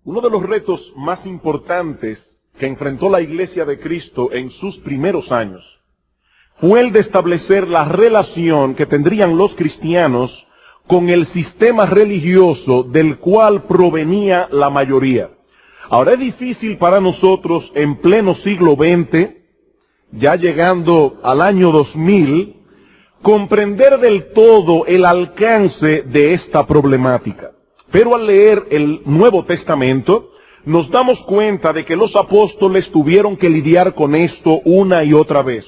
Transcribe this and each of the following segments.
Uno de los retos más importantes que enfrentó la Iglesia de Cristo en sus primeros años fue el de establecer la relación que tendrían los cristianos con el sistema religioso del cual provenía la mayoría. Ahora es difícil para nosotros en pleno siglo XX, ya llegando al año 2000, comprender del todo el alcance de esta problemática. Pero al leer el Nuevo Testamento, nos damos cuenta de que los apóstoles tuvieron que lidiar con esto una y otra vez.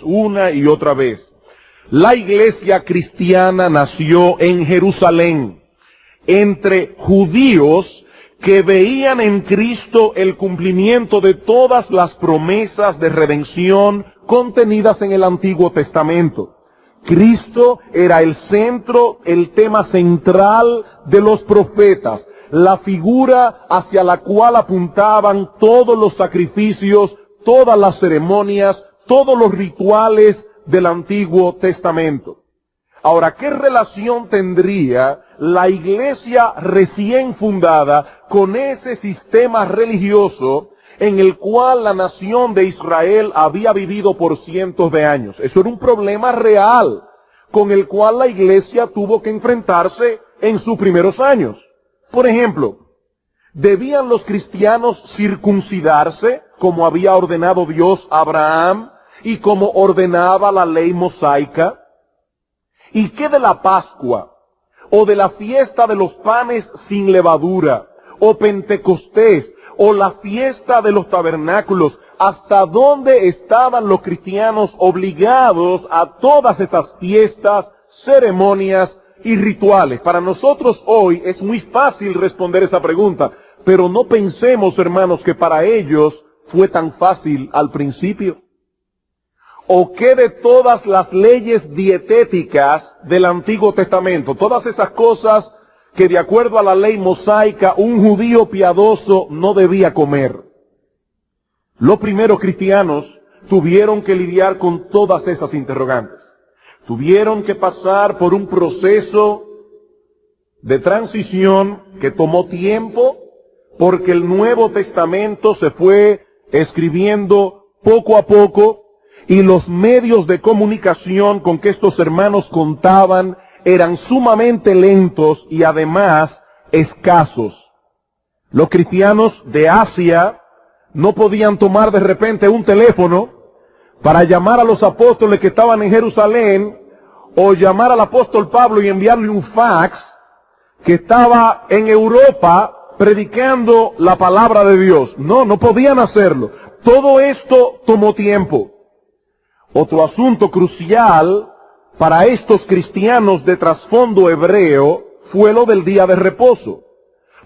La iglesia cristiana nació en Jerusalén, entre judíos que veían en Cristo el cumplimiento de todas las promesas de redención contenidas en el Antiguo Testamento. Cristo era el centro, el tema central de los profetas, la figura hacia la cual apuntaban todos los sacrificios, todas las ceremonias, todos los rituales del Antiguo Testamento. Ahora, ¿qué relación tendría la iglesia recién fundada con ese sistema religioso en el cual la nación de Israel había vivido por cientos de años? Eso era un problema real con el cual la iglesia tuvo que enfrentarse en sus primeros años. Por ejemplo, ¿debían los cristianos circuncidarse como había ordenado Dios a Abraham y como ordenaba la ley mosaica? ¿Y qué de la Pascua, o de la fiesta de los panes sin levadura, o Pentecostés, o la fiesta de los tabernáculos? ¿Hasta dónde estaban los cristianos obligados a todas esas fiestas, ceremonias y rituales? Para nosotros hoy es muy fácil responder esa pregunta, pero no pensemos, hermanos, que para ellos fue tan fácil al principio. ¿O qué de todas las leyes dietéticas del Antiguo Testamento? Todas esas cosas que de acuerdo a la ley mosaica un judío piadoso no debía comer. Los primeros cristianos tuvieron que lidiar con todas esas interrogantes. Tuvieron que pasar por un proceso de transición que tomó tiempo, porque el Nuevo Testamento se fue escribiendo poco a poco, y los medios de comunicación con que estos hermanos contaban eran sumamente lentos y además escasos. Los cristianos de Asia no podían tomar de repente un teléfono para llamar a los apóstoles que estaban en Jerusalén, o llamar al apóstol Pablo y enviarle un fax que estaba en Europa predicando la palabra de Dios. No podían hacerlo. Todo esto tomó tiempo. Otro asunto crucial para estos cristianos de trasfondo hebreo fue lo del día de reposo.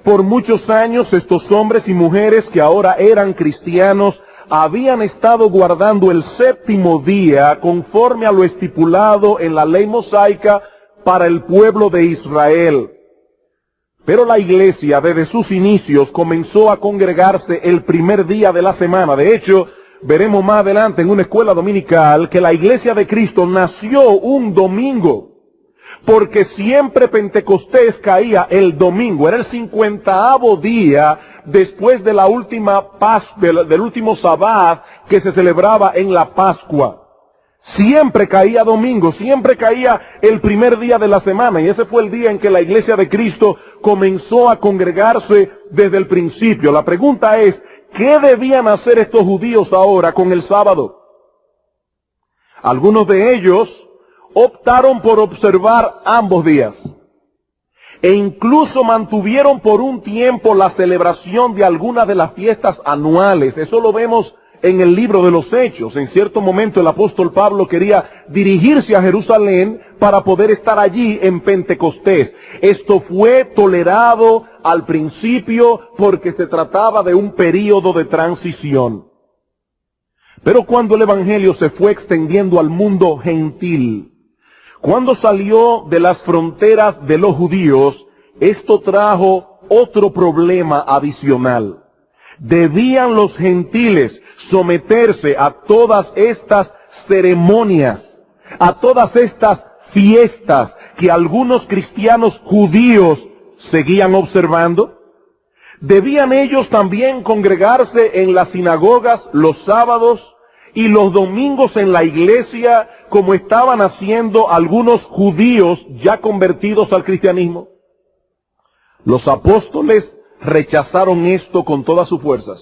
Por muchos años estos hombres y mujeres que ahora eran cristianos habían estado guardando el séptimo día conforme a lo estipulado en la ley mosaica para el pueblo de Israel. Pero la iglesia desde sus inicios comenzó a congregarse el primer día de la semana. De hecho, veremos más adelante en una escuela dominical que la iglesia de Cristo nació un domingo, porque siempre Pentecostés caía el domingo. Era el 50º día después de la última del último sabbat que se celebraba en la Pascua. Siempre caía domingo, siempre caía el primer día de la semana, y ese fue el día en que la iglesia de Cristo comenzó a congregarse desde el principio. La pregunta es, ¿qué debían hacer estos judíos ahora con el sábado? Algunos de ellos optaron por observar ambos días, e incluso mantuvieron por un tiempo la celebración de algunas de las fiestas anuales. Eso lo vemos en el libro de los Hechos. En cierto momento el apóstol Pablo quería dirigirse a Jerusalén para poder estar allí en Pentecostés. Esto fue tolerado al principio porque se trataba de un período de transición. Pero cuando el evangelio se fue extendiendo al mundo gentil, cuando salió de las fronteras de los judíos, esto trajo otro problema adicional. Debían los gentiles someterse a todas estas ceremonias, a todas estas fiestas que algunos cristianos judíos seguían observando. ¿Debían ellos también congregarse en las sinagogas los sábados y los domingos en la iglesia, como estaban haciendo algunos judíos ya convertidos al cristianismo? Los apóstoles rechazaron esto con todas sus fuerzas.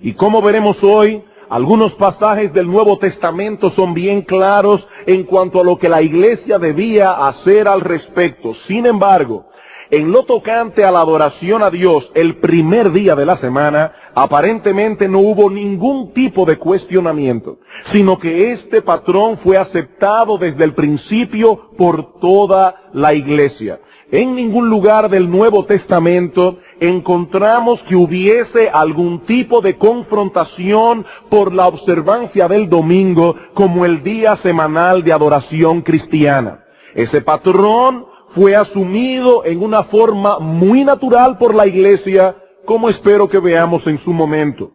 Y como veremos hoy, algunos pasajes del Nuevo Testamento son bien claros en cuanto a lo que la iglesia debía hacer al respecto. Sin embargo, en lo tocante a la adoración a Dios el primer día de la semana, aparentemente no hubo ningún tipo de cuestionamiento, sino que este patrón fue aceptado desde el principio por toda la iglesia. En ningún lugar del Nuevo Testamento encontramos que hubiese algún tipo de confrontación por la observancia del domingo como el día semanal de adoración cristiana. Ese patrón fue asumido en una forma muy natural por la iglesia, como espero que veamos en su momento.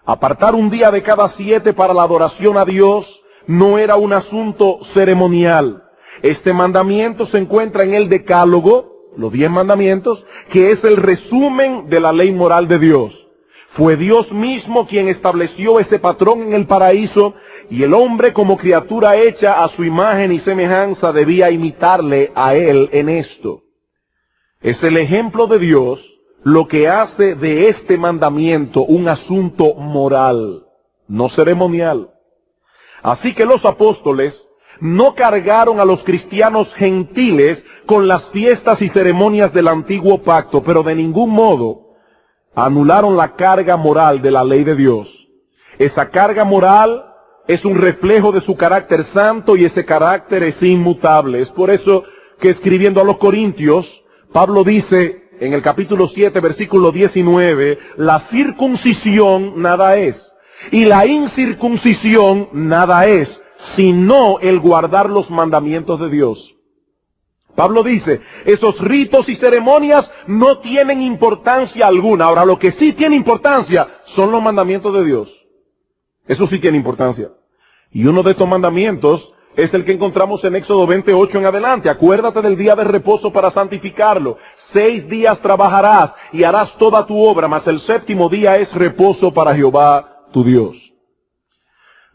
Apartar un día de cada 7 para la adoración a Dios no era un asunto ceremonial. Este mandamiento se encuentra en el Decálogo, los 10 mandamientos, que es el resumen de la ley moral de Dios. Fue Dios mismo quien estableció ese patrón en el paraíso, y el hombre como criatura hecha a su imagen y semejanza debía imitarle a él en esto. Es el ejemplo de Dios lo que hace de este mandamiento un asunto moral, no ceremonial. Así que los apóstoles no cargaron a los cristianos gentiles con las fiestas y ceremonias del antiguo pacto, pero de ningún modo anularon la carga moral de la ley de Dios. Esa carga moral es un reflejo de su carácter santo y ese carácter es inmutable. Es por eso que escribiendo a los Corintios, Pablo dice en el capítulo 7, versículo 19, la circuncisión nada es, y la incircuncisión nada es, sino el guardar los mandamientos de Dios. Pablo dice, esos ritos y ceremonias no tienen importancia alguna. Ahora, lo que sí tiene importancia son los mandamientos de Dios. Eso sí tiene importancia. Y uno de estos mandamientos es el que encontramos en Éxodo 28 en adelante. Acuérdate del día de reposo para santificarlo. 6 días trabajarás y harás toda tu obra, mas el 7º día es reposo para Jehová tu Dios.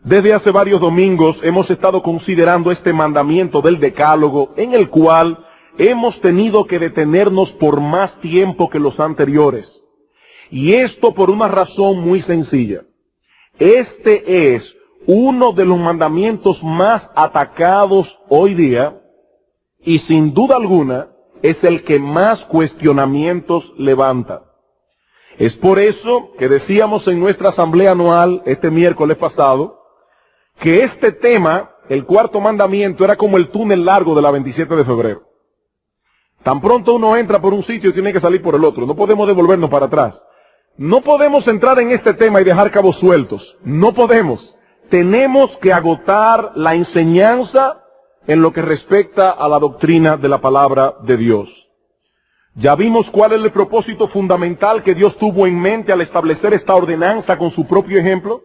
Desde hace varios domingos hemos estado considerando este mandamiento del Decálogo, en el cual hemos tenido que detenernos por más tiempo que los anteriores. Y esto por una razón muy sencilla. Este es uno de los mandamientos más atacados hoy día y sin duda alguna es el que más cuestionamientos levanta. Es por eso que decíamos en nuestra asamblea anual este miércoles pasado que este tema, el 4º mandamiento, era como el túnel largo de la 27 de febrero. Tan pronto uno entra por un sitio y tiene que salir por el otro. No podemos devolvernos para atrás. No podemos entrar en este tema y dejar cabos sueltos. No podemos. Tenemos que agotar la enseñanza en lo que respecta a la doctrina de la palabra de Dios. Ya vimos cuál es el propósito fundamental que Dios tuvo en mente al establecer esta ordenanza con su propio ejemplo.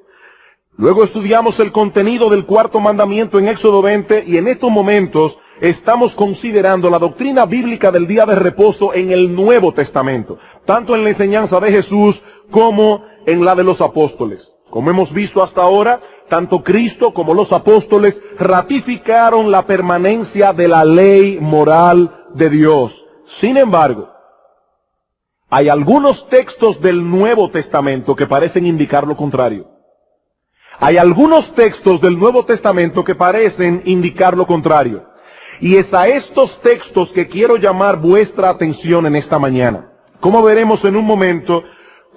Luego estudiamos el contenido del 4º mandamiento en Éxodo 20 y en estos momentos estamos considerando la doctrina bíblica del día de reposo en el Nuevo Testamento, tanto en la enseñanza de Jesús como en la de los apóstoles. Como hemos visto hasta ahora, tanto Cristo como los apóstoles ratificaron la permanencia de la ley moral de Dios. Sin embargo, hay algunos textos del Nuevo Testamento que parecen indicar lo contrario. Hay algunos textos del Nuevo Testamento que parecen indicar lo contrario. Y es a estos textos que quiero llamar vuestra atención en esta mañana. Como veremos en un momento,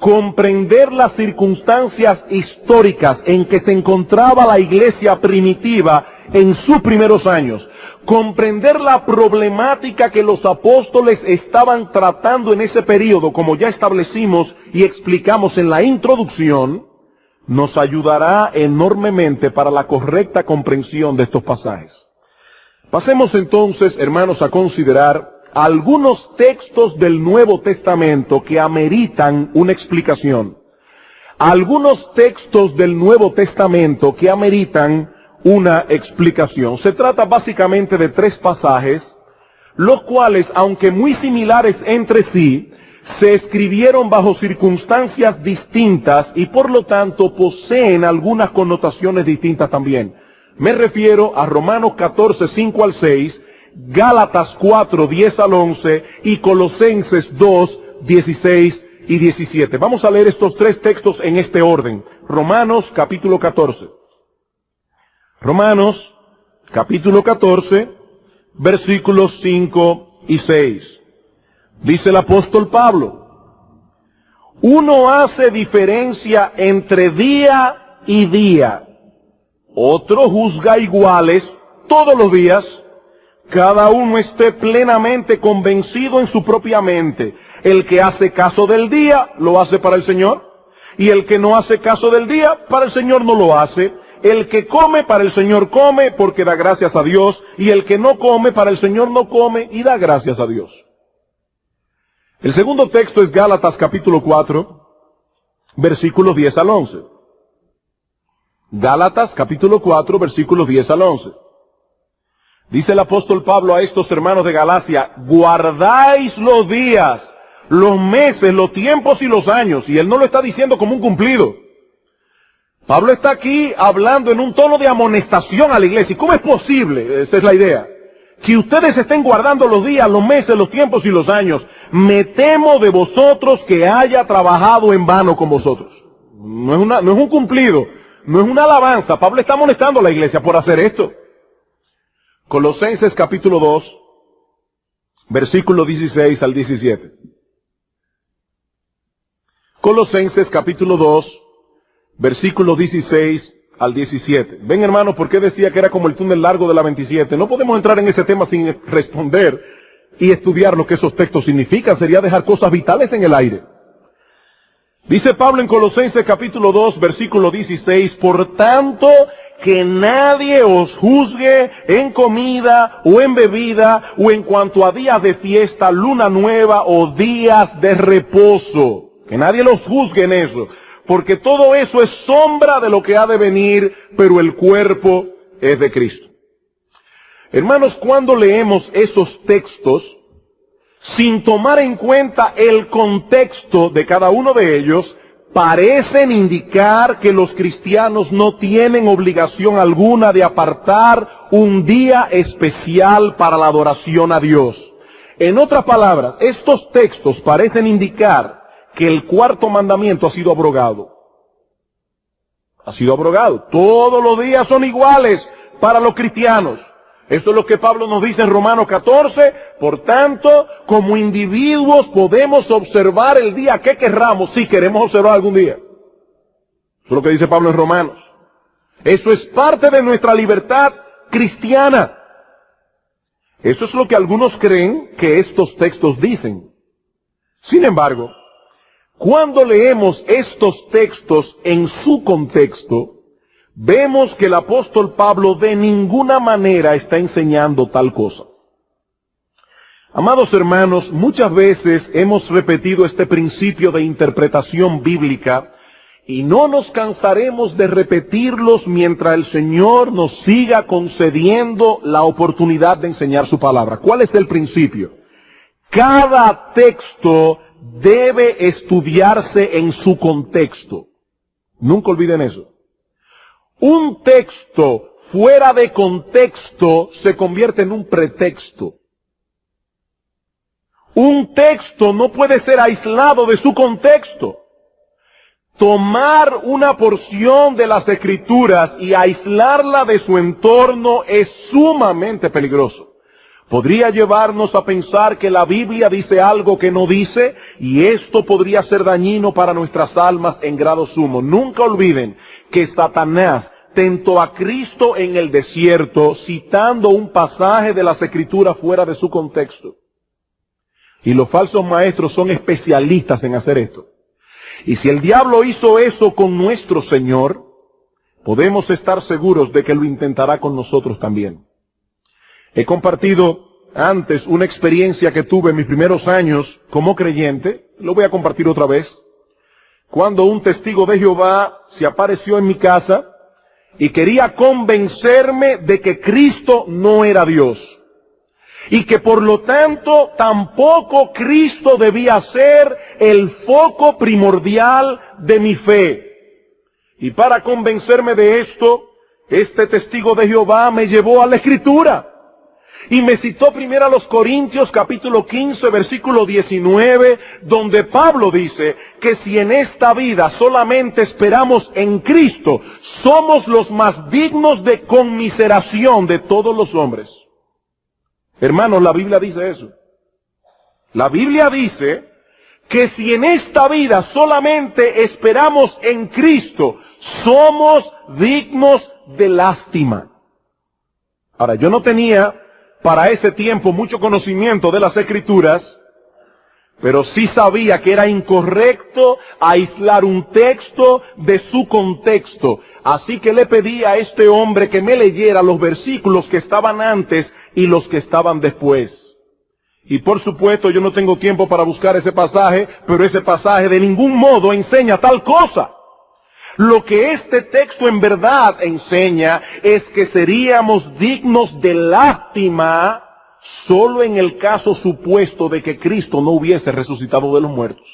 comprender las circunstancias históricas en que se encontraba la iglesia primitiva en sus primeros años. Comprender la problemática que los apóstoles estaban tratando en ese periodo, como ya establecimos y explicamos en la introducción, nos ayudará enormemente para la correcta comprensión de estos pasajes. Pasemos entonces, hermanos, a considerar algunos textos del Nuevo Testamento que ameritan una explicación. Algunos textos del Nuevo Testamento que ameritan una explicación. Se trata básicamente de 3 pasajes, los cuales, aunque muy similares entre sí, se escribieron bajo circunstancias distintas y por lo tanto poseen algunas connotaciones distintas también. Me refiero a Romanos 14, 5 al 6, Gálatas 4, 10 al 11 y Colosenses 2, 16 y 17. Vamos a leer estos tres textos en este orden. Romanos capítulo 14. Romanos capítulo 14, versículos 5 y 6. Dice el apóstol Pablo: uno hace diferencia entre día y día, otro juzga iguales todos los días. Cada uno esté plenamente convencido en su propia mente. El que hace caso del día, lo hace para el Señor. Y el que no hace caso del día, para el Señor no lo hace. El que come, para el Señor come, porque da gracias a Dios. Y el que no come, para el Señor no come, y da gracias a Dios. El segundo texto es Gálatas capítulo 4, versículos 10 al 11. Gálatas capítulo 4, versículos 10 al 11. Dice el apóstol Pablo a estos hermanos de Galacia: guardáis los días, los meses, los tiempos y los años. Y él no lo está diciendo como un cumplido. Pablo está aquí hablando en un tono de amonestación a la iglesia. ¿Y cómo es posible? Esa es la idea. Que ustedes estén guardando los días, los meses, los tiempos y los años. Me temo de vosotros que haya trabajado en vano con vosotros. No es un cumplido, no es una alabanza. Pablo está amonestando a la iglesia por hacer esto. Colosenses capítulo 2, versículo 16 al 17. Colosenses capítulo 2, versículo 16 al 17. Ven, hermano, ¿por qué decía que era como el túnel largo de la 27? No podemos entrar en ese tema sin responder y estudiar lo que esos textos significan. Sería dejar cosas vitales en el aire. Dice Pablo en Colosenses capítulo 2, versículo 16: por tanto, que nadie os juzgue en comida o en bebida o en cuanto a días de fiesta, luna nueva o días de reposo. Que nadie los juzgue en eso, porque todo eso es sombra de lo que ha de venir, pero el cuerpo es de Cristo. Hermanos, cuando leemos esos textos, sin tomar en cuenta el contexto de cada uno de ellos, parecen indicar que los cristianos no tienen obligación alguna de apartar un día especial para la adoración a Dios. En otras palabras, estos textos parecen indicar que el cuarto mandamiento ha sido abrogado. Ha sido abrogado. Todos los días son iguales para los cristianos. Esto es lo que Pablo nos dice en Romanos 14. Por tanto, como individuos podemos observar el día que querramos, si queremos observar algún día. Eso es lo que dice Pablo en Romanos. Eso es parte de nuestra libertad cristiana. Eso es lo que algunos creen que estos textos dicen. Sin embargo, cuando leemos estos textos en su contexto, vemos que el apóstol Pablo de ninguna manera está enseñando tal cosa. Amados hermanos, muchas veces hemos repetido este principio de interpretación bíblica y no nos cansaremos de repetirlos mientras el Señor nos siga concediendo la oportunidad de enseñar su palabra. ¿Cuál es el principio? Cada texto debe estudiarse en su contexto. Nunca olviden eso. Un texto fuera de contexto se convierte en un pretexto. Un texto no puede ser aislado de su contexto. Tomar una porción de las Escrituras y aislarla de su entorno es sumamente peligroso. Podría llevarnos a pensar que la Biblia dice algo que no dice, y esto podría ser dañino para nuestras almas en grado sumo. Nunca olviden que Satanás tentó a Cristo en el desierto citando un pasaje de las Escrituras fuera de su contexto. Y los falsos maestros son especialistas en hacer esto. Y si el diablo hizo eso con nuestro Señor, podemos estar seguros de que lo intentará con nosotros también. He compartido antes una experiencia que tuve en mis primeros años como creyente. Lo voy a compartir otra vez. Cuando un testigo de Jehová se apareció en mi casa y quería convencerme de que Cristo no era Dios. y que por lo tanto tampoco Cristo debía ser el foco primordial de mi fe. Y para convencerme de esto, este testigo de Jehová me llevó a la Escritura y me citó primero a los Corintios capítulo 15 versículo 19, donde Pablo dice que si en esta vida solamente esperamos en Cristo, somos los más dignos de conmiseración de todos los hombres. Hermanos, la Biblia dice eso. La Biblia dice que si en esta vida solamente esperamos en Cristo, somos dignos de lástima. Ahora, yo no tenía para ese tiempo mucho conocimiento de las Escrituras, pero sí sabía que era incorrecto aislar un texto de su contexto. Así que le pedí a este hombre que me leyera los versículos que estaban antes y los que estaban después. Y por supuesto yo no tengo tiempo para buscar ese pasaje, pero ese pasaje de ningún modo enseña tal cosa. Lo que este texto en verdad enseña es que seríamos dignos de lástima solo en el caso supuesto de que Cristo no hubiese resucitado de los muertos.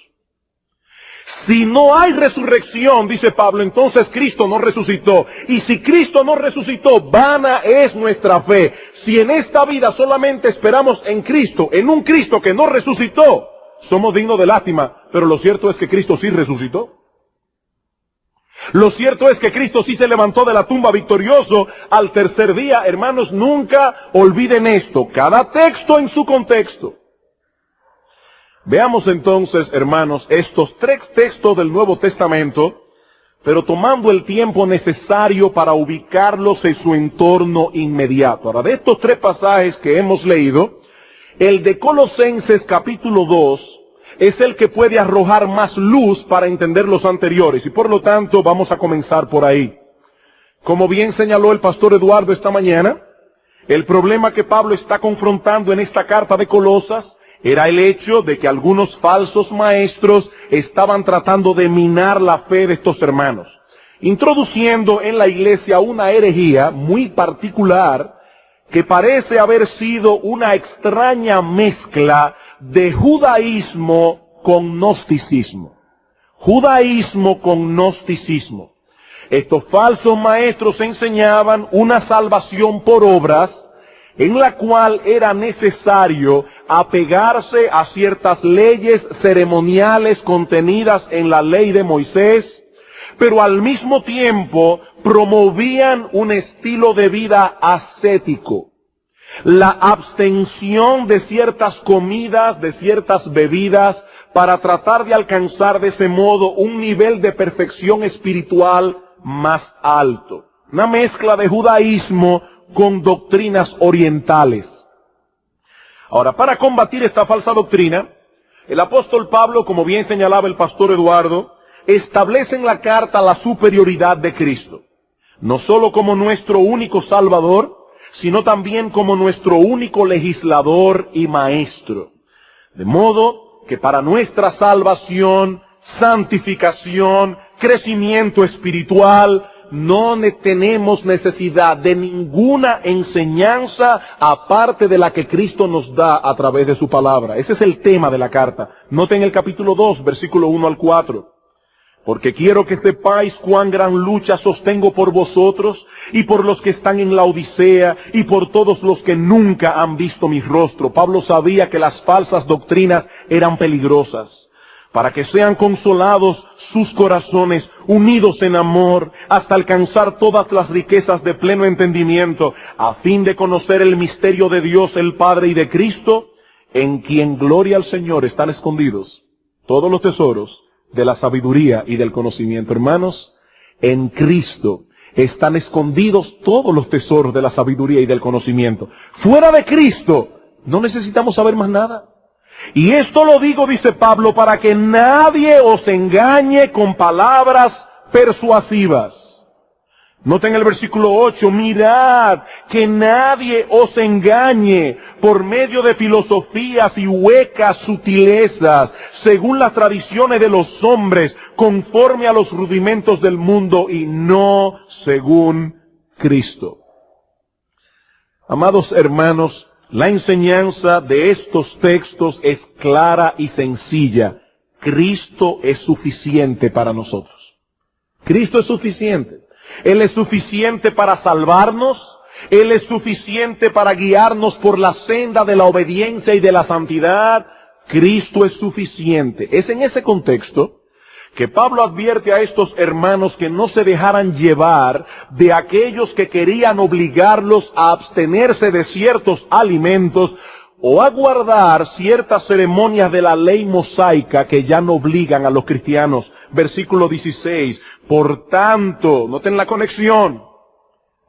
Si no hay resurrección, dice Pablo, entonces Cristo no resucitó. Y si Cristo no resucitó, vana es nuestra fe. Si en esta vida solamente esperamos en Cristo, en un Cristo que no resucitó, somos dignos de lástima. Pero lo cierto es que Cristo sí resucitó. Lo cierto es que Cristo sí se levantó de la tumba victorioso al tercer día. Hermanos, nunca olviden esto. Cada texto en su contexto. Veamos entonces, hermanos, estos tres textos del Nuevo Testamento, pero tomando el tiempo necesario para ubicarlos en su entorno inmediato. Ahora, de estos tres pasajes que hemos leído, el de Colosenses capítulo 2 es el que puede arrojar más luz para entender los anteriores, y por lo tanto vamos a comenzar por ahí. Como bien señaló el pastor Eduardo esta mañana, el problema que Pablo está confrontando en esta carta de Colosas era el hecho de que algunos falsos maestros estaban tratando de minar la fe de estos hermanos, introduciendo en la iglesia una herejía muy particular que parece haber sido una extraña mezcla de judaísmo con gnosticismo. Judaísmo con gnosticismo. Estos falsos maestros enseñaban una salvación por obras, en la cual era necesario apegarse a ciertas leyes ceremoniales contenidas en la ley de Moisés, pero al mismo tiempo promovían un estilo de vida ascético. La abstención de ciertas comidas, de ciertas bebidas, para tratar de alcanzar de ese modo un nivel de perfección espiritual más alto. Una mezcla de judaísmo con doctrinas orientales. Ahora, para combatir esta falsa doctrina, el apóstol Pablo, como bien señalaba el pastor Eduardo, establece en la carta la superioridad de Cristo, no solo como nuestro único Salvador, sino también como nuestro único legislador y maestro. De modo que para nuestra salvación, santificación, crecimiento espiritual, no tenemos necesidad de ninguna enseñanza aparte de la que Cristo nos da a través de su palabra. Ese es el tema de la carta. Noten el capítulo 2, versículo 1 al 4. Porque quiero que sepáis cuán gran lucha sostengo por vosotros y por los que están en la Odisea y por todos los que nunca han visto mi rostro. Pablo sabía que las falsas doctrinas eran peligrosas, para que sean consolados sus corazones, unidos en amor, hasta alcanzar todas las riquezas de pleno entendimiento, a fin de conocer el misterio de Dios el Padre y de Cristo, en quien gloria al Señor están escondidos todos los tesoros de la sabiduría y del conocimiento. Hermanos, en Cristo están escondidos todos los tesoros de la sabiduría y del conocimiento. Fuera de Cristo no necesitamos saber más nada. Y esto lo digo, dice Pablo, para que nadie os engañe con palabras persuasivas. Noten el versículo 8, mirad que nadie os engañe por medio de filosofías y huecas sutilezas, según las tradiciones de los hombres, conforme a los rudimentos del mundo y no según Cristo. Amados hermanos, La enseñanza de estos textos es clara y sencilla. Cristo es suficiente para nosotros. Cristo es suficiente. Él es suficiente para salvarnos. Él es suficiente para guiarnos por la senda de la obediencia y de la santidad. Cristo es suficiente. Es en ese contexto que Pablo advierte a estos hermanos que no se dejaran llevar de aquellos que querían obligarlos a abstenerse de ciertos alimentos o a guardar ciertas ceremonias de la ley mosaica que ya no obligan a los cristianos. Versículo 16. Por tanto, noten la conexión.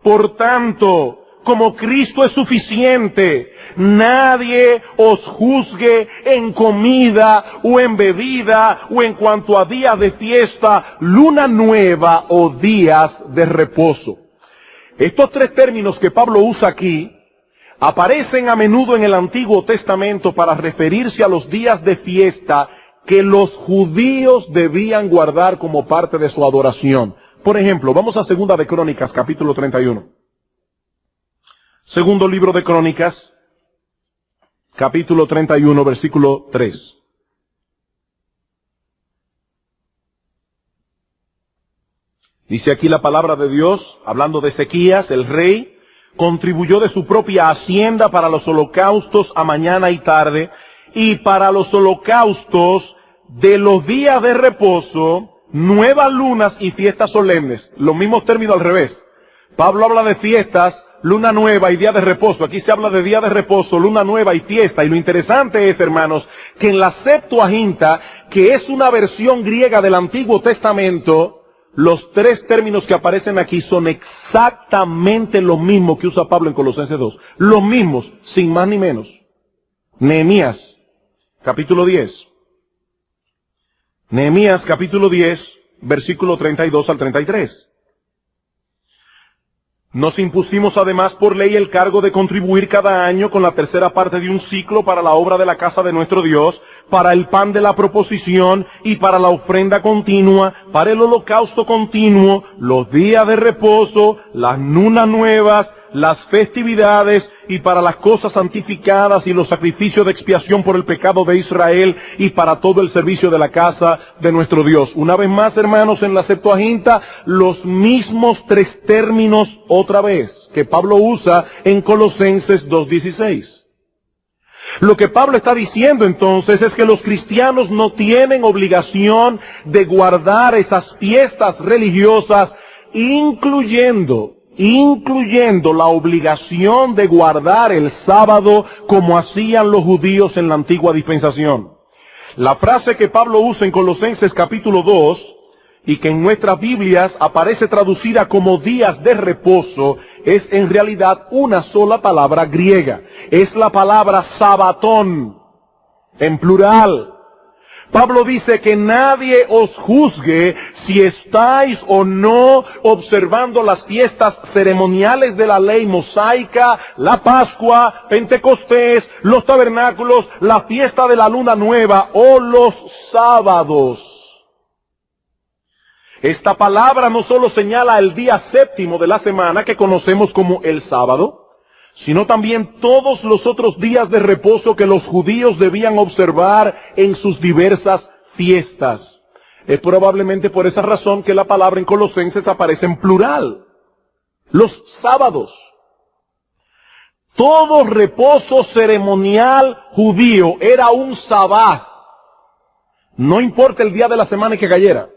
Por tanto, como Cristo es suficiente, nadie os juzgue en comida o en bebida o en cuanto a días de fiesta, luna nueva o días de reposo. Estos tres términos que Pablo usa aquí aparecen a menudo en el Antiguo Testamento para referirse a los días de fiesta que los judíos debían guardar como parte de su adoración. Por ejemplo, vamos a Segunda de Crónicas, capítulo 31. Segundo libro de Crónicas, capítulo 31, versículo 3. Dice aquí la palabra de Dios, hablando de Ezequías, el rey, contribuyó de su propia hacienda para los holocaustos a mañana y tarde, y para los holocaustos de los días de reposo, nuevas lunas y fiestas solemnes. Los mismos términos al revés. Pablo habla de fiestas, luna nueva y día de reposo. Aquí se habla de día de reposo, luna nueva y fiesta. Y lo interesante es, hermanos, que en la Septuaginta, que es una versión griega del Antiguo Testamento, los tres términos que aparecen aquí son exactamente los mismos que usa Pablo en Colosenses 2. Los mismos, sin más ni menos. Nehemías, capítulo 10. Nehemías, capítulo 10, versículo 32 al 33. Nos impusimos además por ley el cargo de contribuir cada año con la tercera parte de un ciclo para la obra de la casa de nuestro Dios, para el pan de la proposición y para la ofrenda continua, para el holocausto continuo, los días de reposo, las lunas nuevas, las festividades y para las cosas santificadas y los sacrificios de expiación por el pecado de Israel y para todo el servicio de la casa de nuestro Dios. Una vez más, hermanos, en la Septuaginta, los mismos tres términos otra vez que Pablo usa en Colosenses 2:16. Lo que Pablo está diciendo entonces es que los cristianos no tienen obligación de guardar esas fiestas religiosas, incluyendo la obligación de guardar el sábado como hacían los judíos en la antigua dispensación. La frase que Pablo usa en Colosenses capítulo 2 y que en nuestras Biblias aparece traducida como días de reposo es en realidad una sola palabra griega. Es la palabra sabatón, en plural. Pablo dice que nadie os juzgue si estáis o no observando las fiestas ceremoniales de la ley mosaica, la Pascua, Pentecostés, los tabernáculos, la fiesta de la luna nueva o los sábados. Esta palabra no solo señala el día séptimo de la semana que conocemos como el sábado, sino también todos los otros días de reposo que los judíos debían observar en sus diversas fiestas. Es probablemente por esa razón que la palabra en Colosenses aparece en plural. Los sábados. Todo reposo ceremonial judío era un sabbat. No importa el día de la semana que cayera.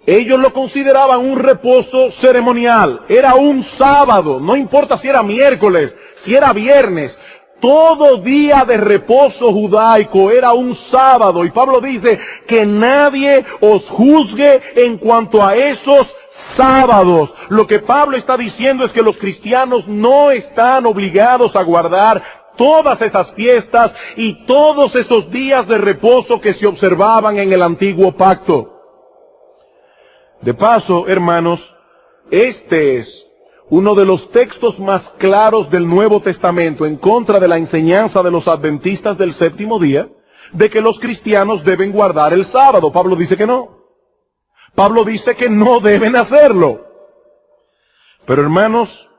Ellos lo consideraban un reposo ceremonial. Era un sábado. No importa si era miércoles, si era viernes. Todo día de reposo judaico era un sábado. Y Pablo dice que nadie os juzgue en cuanto a esos sábados. Lo que Pablo está diciendo es que los cristianos no están obligados a guardar todas esas fiestas y todos esos días de reposo que se observaban en el antiguo pacto. De paso, hermanos, este es uno de los textos más claros del Nuevo Testamento en contra de la enseñanza de los adventistas del séptimo día, de que los cristianos deben guardar el sábado. Pablo dice que no. Pablo dice que no deben hacerlo. Pero hermanos,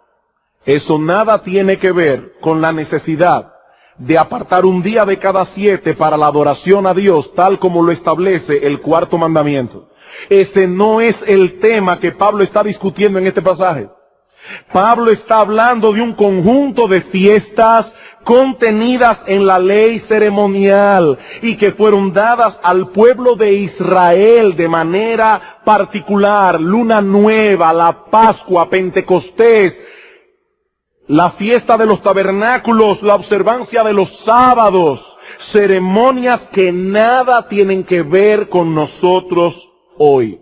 Eso nada tiene que ver con la necesidad de apartar un día de cada 7 para la adoración a Dios, tal como lo establece el 4º mandamiento. Ese no es el tema que Pablo está discutiendo en este pasaje. Pablo está hablando de un conjunto de fiestas contenidas en la ley ceremonial y que fueron dadas al pueblo de Israel de manera particular: Luna Nueva, la Pascua, Pentecostés, la fiesta de los tabernáculos, la observancia de los sábados, ceremonias que nada tienen que ver con nosotros hoy.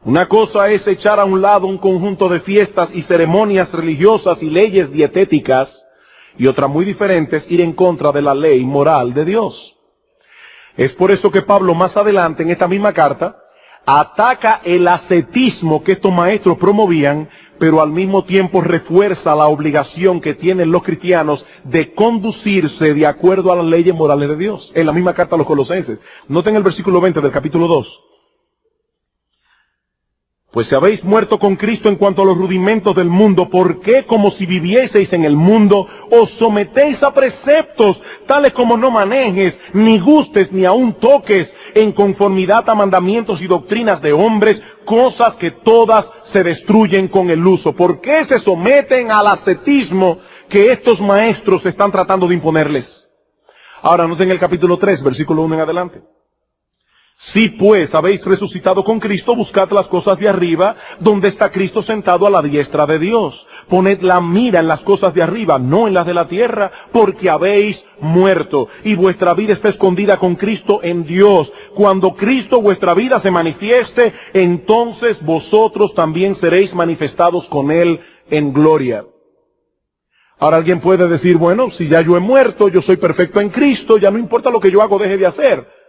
Una cosa es echar a un lado un conjunto de fiestas y ceremonias religiosas y leyes dietéticas, y otra muy diferente es ir en contra de la ley moral de Dios. Es por eso que Pablo más adelante en esta misma carta ataca el ascetismo que estos maestros promovían, pero al mismo tiempo refuerza la obligación que tienen los cristianos de conducirse de acuerdo a las leyes morales de Dios. En la misma carta a los Colosenses. Noten el versículo 20 del capítulo 2. Pues si habéis muerto con Cristo en cuanto a los rudimentos del mundo, ¿por qué, como si vivieseis en el mundo, os sometéis a preceptos, tales como no manejes, ni gustes, ni aun toques, en conformidad a mandamientos y doctrinas de hombres, cosas que todas se destruyen con el uso? ¿Por qué se someten al ascetismo que estos maestros están tratando de imponerles? Ahora noten el capítulo 3, versículo 1 en adelante. Si pues habéis resucitado con Cristo, buscad las cosas de arriba, donde está Cristo sentado a la diestra de Dios. Poned la mira en las cosas de arriba, no en las de la tierra, porque habéis muerto, y vuestra vida está escondida con Cristo en Dios. Cuando Cristo vuestra vida se manifieste, entonces vosotros también seréis manifestados con Él en gloria. Ahora alguien puede decir, bueno, si ya yo he muerto, yo soy perfecto en Cristo, ya no importa lo que yo hago, deje de hacer.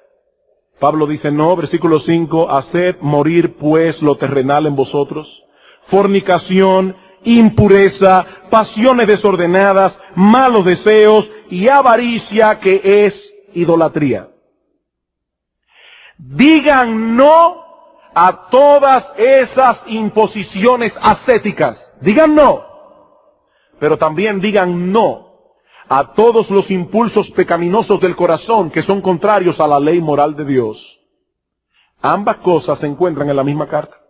Pablo dice, no, versículo 5, haced morir pues lo terrenal en vosotros: fornicación, impureza, pasiones desordenadas, malos deseos y avaricia, que es idolatría. Digan no a todas esas imposiciones ascéticas. Digan no. Pero también digan no a todos los impulsos pecaminosos del corazón que son contrarios a la ley moral de Dios. Ambas cosas se encuentran en la misma carta.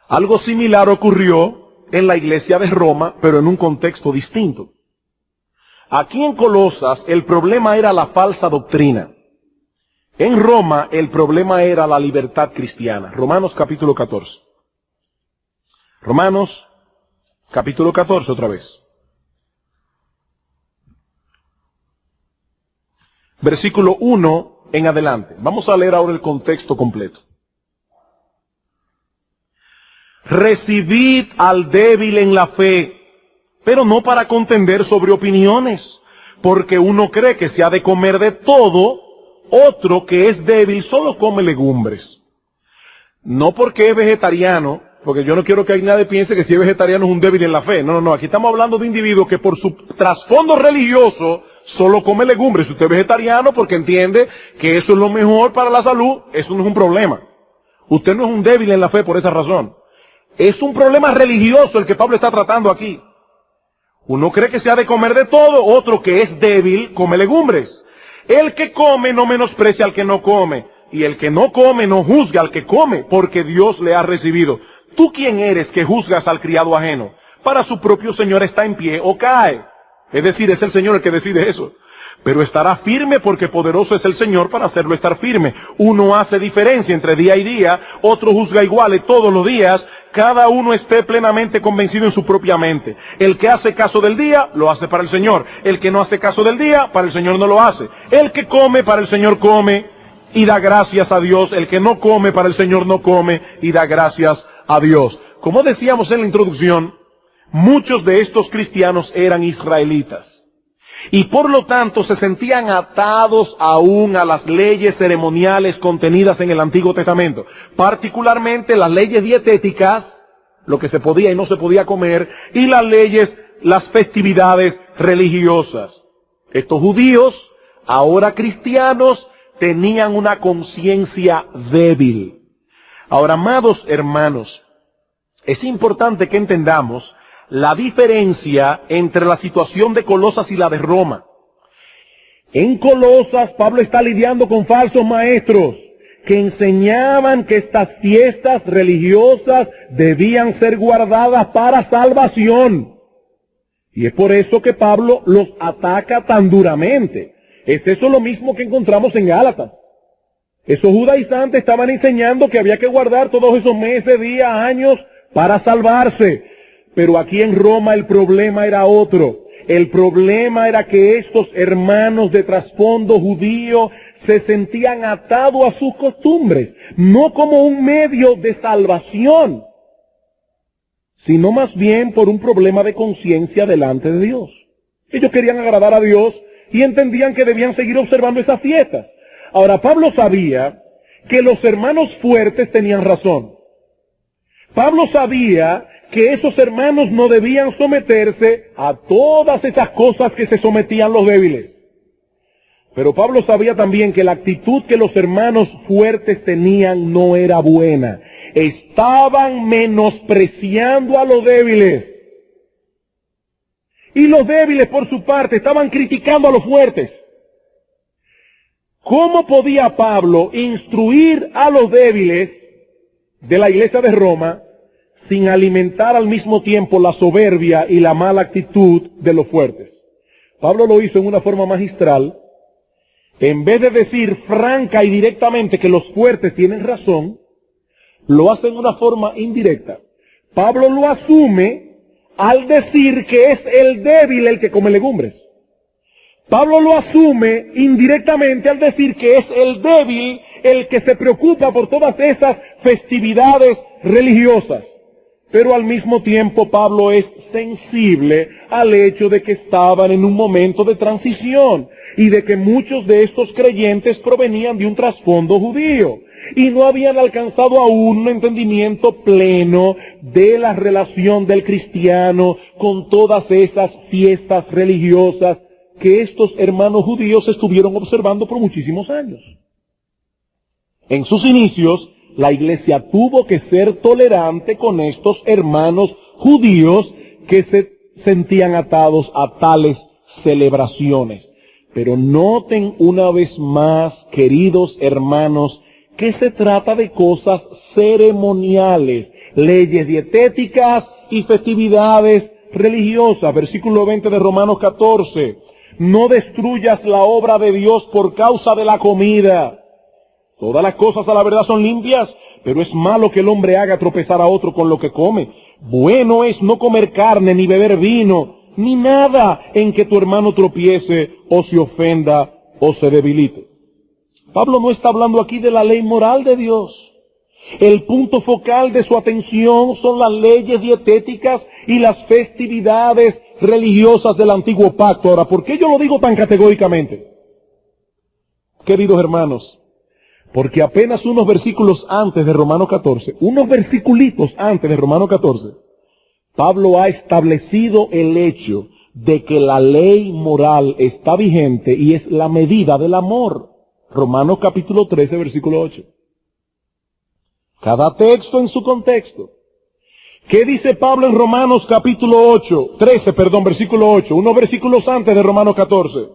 Algo similar ocurrió en la iglesia de Roma, pero en un contexto distinto. Aquí en Colosas el problema era la falsa doctrina. En Roma el problema era la libertad cristiana. Romanos capítulo 14. Romanos capítulo 14 otra vez. Versículo 1 en adelante. Vamos a leer ahora el contexto completo. Recibid al débil en la fe, pero no para contender sobre opiniones, porque uno cree que se ha de comer de todo, otro que es débil solo come legumbres. No porque es vegetariano, porque yo no quiero que nadie piense que si es vegetariano es un débil en la fe. No, aquí estamos hablando de individuos que por su trasfondo religioso solo come legumbres. Si usted es vegetariano porque entiende que eso es lo mejor para la salud, eso no es un problema. Usted no es un débil en la fe por esa razón. Es un problema religioso el que Pablo está tratando aquí. Uno cree que se ha de comer de todo, otro que es débil come legumbres. El que come no menosprecia al que no come, y el que no come no juzga al que come, porque Dios le ha recibido. ¿Tú quién eres que juzgas al criado ajeno? Para su propio Señor está en pie o cae. Es decir, es el Señor el que decide eso. Pero estará firme porque poderoso es el Señor para hacerlo estar firme. Uno hace diferencia entre día y día, otro juzga iguales todos los días. Cada uno esté plenamente convencido en su propia mente. El que hace caso del día, lo hace para el Señor. El que no hace caso del día, para el Señor no lo hace. El que come, para el Señor come y da gracias a Dios. El que no come, para el Señor no come y da gracias a Dios. Como decíamos en la introducción, muchos de estos cristianos eran israelitas y por lo tanto se sentían atados aún a las leyes ceremoniales contenidas en el Antiguo Testamento, particularmente las leyes dietéticas, lo que se podía y no se podía comer, y las leyes, las festividades religiosas. Estos judíos, ahora cristianos, tenían una conciencia débil. Ahora, amados hermanos, Es importante que entendamos la diferencia entre la situación de Colosas y la de Roma. En Colosas, Pablo está lidiando con falsos maestros que enseñaban que estas fiestas religiosas debían ser guardadas para salvación. Y es por eso que Pablo los ataca tan duramente. Es eso lo mismo que encontramos en Gálatas. Esos judaizantes estaban enseñando que había que guardar todos esos meses, días, años para salvarse. Pero aquí en Roma el problema era otro. El problema era que estos hermanos de trasfondo judío se sentían atados a sus costumbres, no como un medio de salvación, sino más bien por un problema de conciencia delante de Dios. Ellos querían agradar a Dios y entendían que debían seguir observando esas fiestas. Ahora, Pablo sabía que los hermanos fuertes tenían razón. Pablo sabía que esos hermanos no debían someterse a todas esas cosas que se sometían los débiles. Pero Pablo sabía también que la actitud que los hermanos fuertes tenían no era buena. Estaban menospreciando a los débiles. Y los débiles, por su parte, estaban criticando a los fuertes. ¿Cómo podía Pablo instruir a los débiles de la iglesia de Roma sin alimentar al mismo tiempo la soberbia y la mala actitud de los fuertes? Pablo lo hizo en una forma magistral. En vez de decir franca y directamente que los fuertes tienen razón, lo hace en una forma indirecta. Pablo lo asume al decir que es el débil el que come legumbres. Pablo lo asume indirectamente al decir que es el débil el que se preocupa por todas esas festividades religiosas. Pero al mismo tiempo Pablo es sensible al hecho de que estaban en un momento de transición y de que muchos de estos creyentes provenían de un trasfondo judío y no habían alcanzado aún un entendimiento pleno de la relación del cristiano con todas esas fiestas religiosas que estos hermanos judíos estuvieron observando por muchísimos años. En sus inicios, la iglesia tuvo que ser tolerante con estos hermanos judíos que se sentían atados a tales celebraciones. Pero noten una vez más, queridos hermanos, que se trata de cosas ceremoniales, leyes dietéticas y festividades religiosas. Versículo 20 de Romanos 14. No destruyas la obra de Dios por causa de la comida. Todas las cosas a la verdad son limpias, pero es malo que el hombre haga tropezar a otro con lo que come. Bueno es no comer carne, ni beber vino, ni nada en que tu hermano tropiece, o se ofenda, o se debilite. Pablo no está hablando aquí de la ley moral de Dios. El punto focal de su atención son las leyes dietéticas y las festividades religiosas del antiguo pacto. Ahora, ¿por qué yo lo digo tan categóricamente? Queridos hermanos, porque apenas unos versículos antes de Romanos 14, unos versiculitos antes de Romanos 14, Pablo ha establecido el hecho de que la ley moral está vigente y es la medida del amor. Romanos capítulo 13, versículo 8. Cada texto en su contexto. ¿Qué dice Pablo en Romanos capítulo 13, versículo 8? Unos versículos antes de Romanos 14.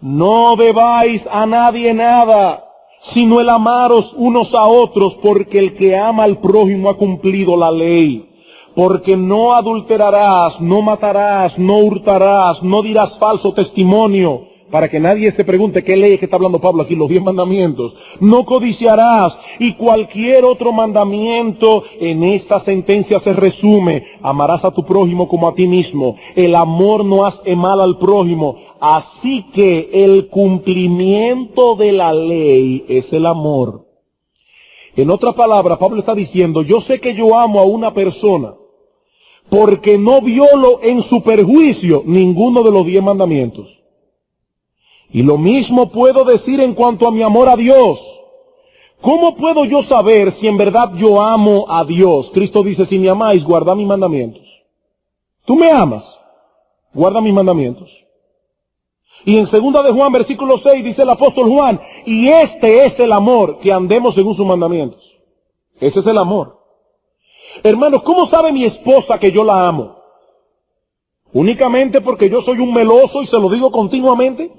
No debáis a nadie nada, sino el amaros unos a otros, porque el que ama al prójimo ha cumplido la ley. Porque no adulterarás, no matarás, no hurtarás, no dirás falso testimonio, para que nadie se pregunte qué ley es que está hablando Pablo aquí, los 10 mandamientos. No codiciarás, y cualquier otro mandamiento en esta sentencia se resume: amarás a tu prójimo como a ti mismo. El amor no hace mal al prójimo. Así que el cumplimiento de la ley es el amor. En otras palabras, Pablo está diciendo: yo sé que yo amo a una persona porque no violo en su perjuicio ninguno de los 10 mandamientos. Y lo mismo puedo decir en cuanto a mi amor a Dios. ¿Cómo puedo yo saber si en verdad yo amo a Dios? Cristo dice: si me amáis, guardad mis mandamientos. ¿Tú me amas? Guarda mis mandamientos. Y en 2 de Juan, versículo 6, dice el apóstol Juan: y este es el amor, que andemos según sus mandamientos. Ese es el amor. Hermanos, ¿cómo sabe mi esposa que yo la amo? ¿Únicamente porque yo soy un meloso y se lo digo continuamente?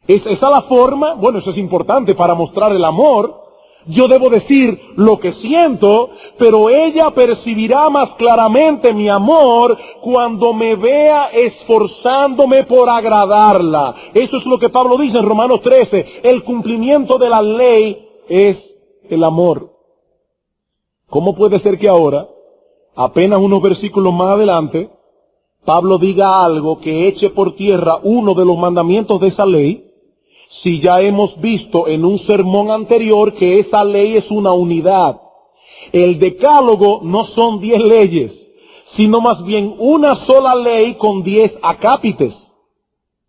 ¿Es esa la forma? Bueno, eso es importante para mostrar el amor. Yo debo decir lo que siento, pero ella percibirá más claramente mi amor cuando me vea esforzándome por agradarla. Eso es lo que Pablo dice en Romanos 13. El cumplimiento de la ley es el amor. ¿Cómo puede ser que ahora, apenas unos versículos más adelante, Pablo diga algo que eche por tierra uno de los mandamientos de esa ley? Si ya hemos visto en un sermón anterior que esa ley es una unidad. El decálogo no son 10 leyes, sino más bien una sola ley con 10 acápites.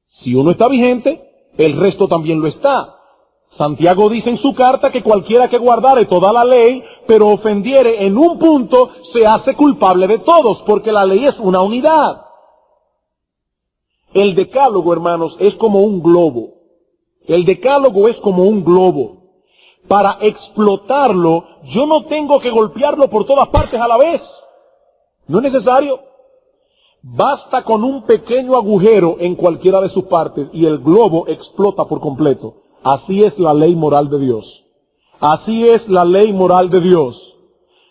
Si uno está vigente, el resto también lo está. Santiago dice en su carta que cualquiera que guardare toda la ley, pero ofendiere en un punto, se hace culpable de todos, porque la ley es una unidad. El decálogo, hermanos, es como un globo. El decálogo es como un globo. Para explotarlo, yo no tengo que golpearlo por todas partes a la vez. No es necesario. Basta con un pequeño agujero en cualquiera de sus partes y el globo explota por completo. Así es la ley moral de Dios. Así es la ley moral de Dios.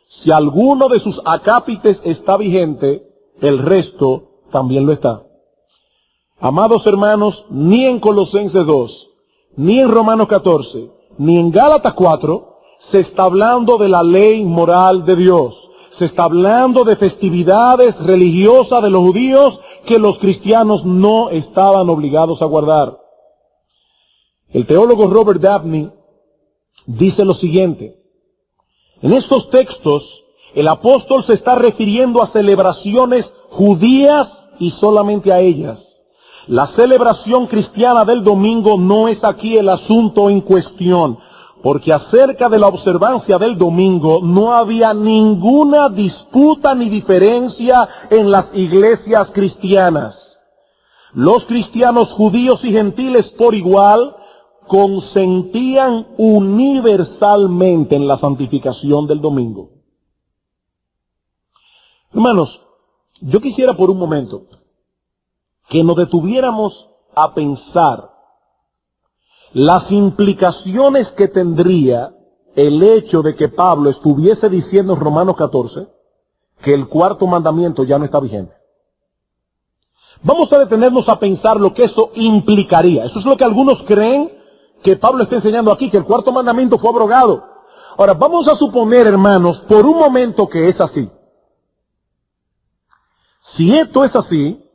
Si alguno de sus acápites está vigente, el resto también lo está. Amados hermanos, ni en Colosenses 2, ni en Romanos 14, ni en Gálatas 4, se está hablando de la ley moral de Dios. Se está hablando de festividades religiosas de los judíos que los cristianos no estaban obligados a guardar. El teólogo Robert Dabney dice lo siguiente: en estos textos, el apóstol se está refiriendo a celebraciones judías y solamente a ellas. La celebración cristiana del domingo no es aquí el asunto en cuestión, porque acerca de la observancia del domingo no había ninguna disputa ni diferencia en las iglesias cristianas. Los cristianos judíos y gentiles por igual consentían universalmente en la santificación del domingo. Hermanos, yo quisiera por un momento que nos detuviéramos a pensar las implicaciones que tendría el hecho de que Pablo estuviese diciendo en Romanos 14 que el cuarto mandamiento ya no está vigente. Vamos a detenernos a pensar lo que eso implicaría. Eso es lo que algunos creen que Pablo está enseñando aquí, que el cuarto mandamiento fue abrogado. Ahora, vamos a suponer, hermanos, por un momento que es así. Si esto es así,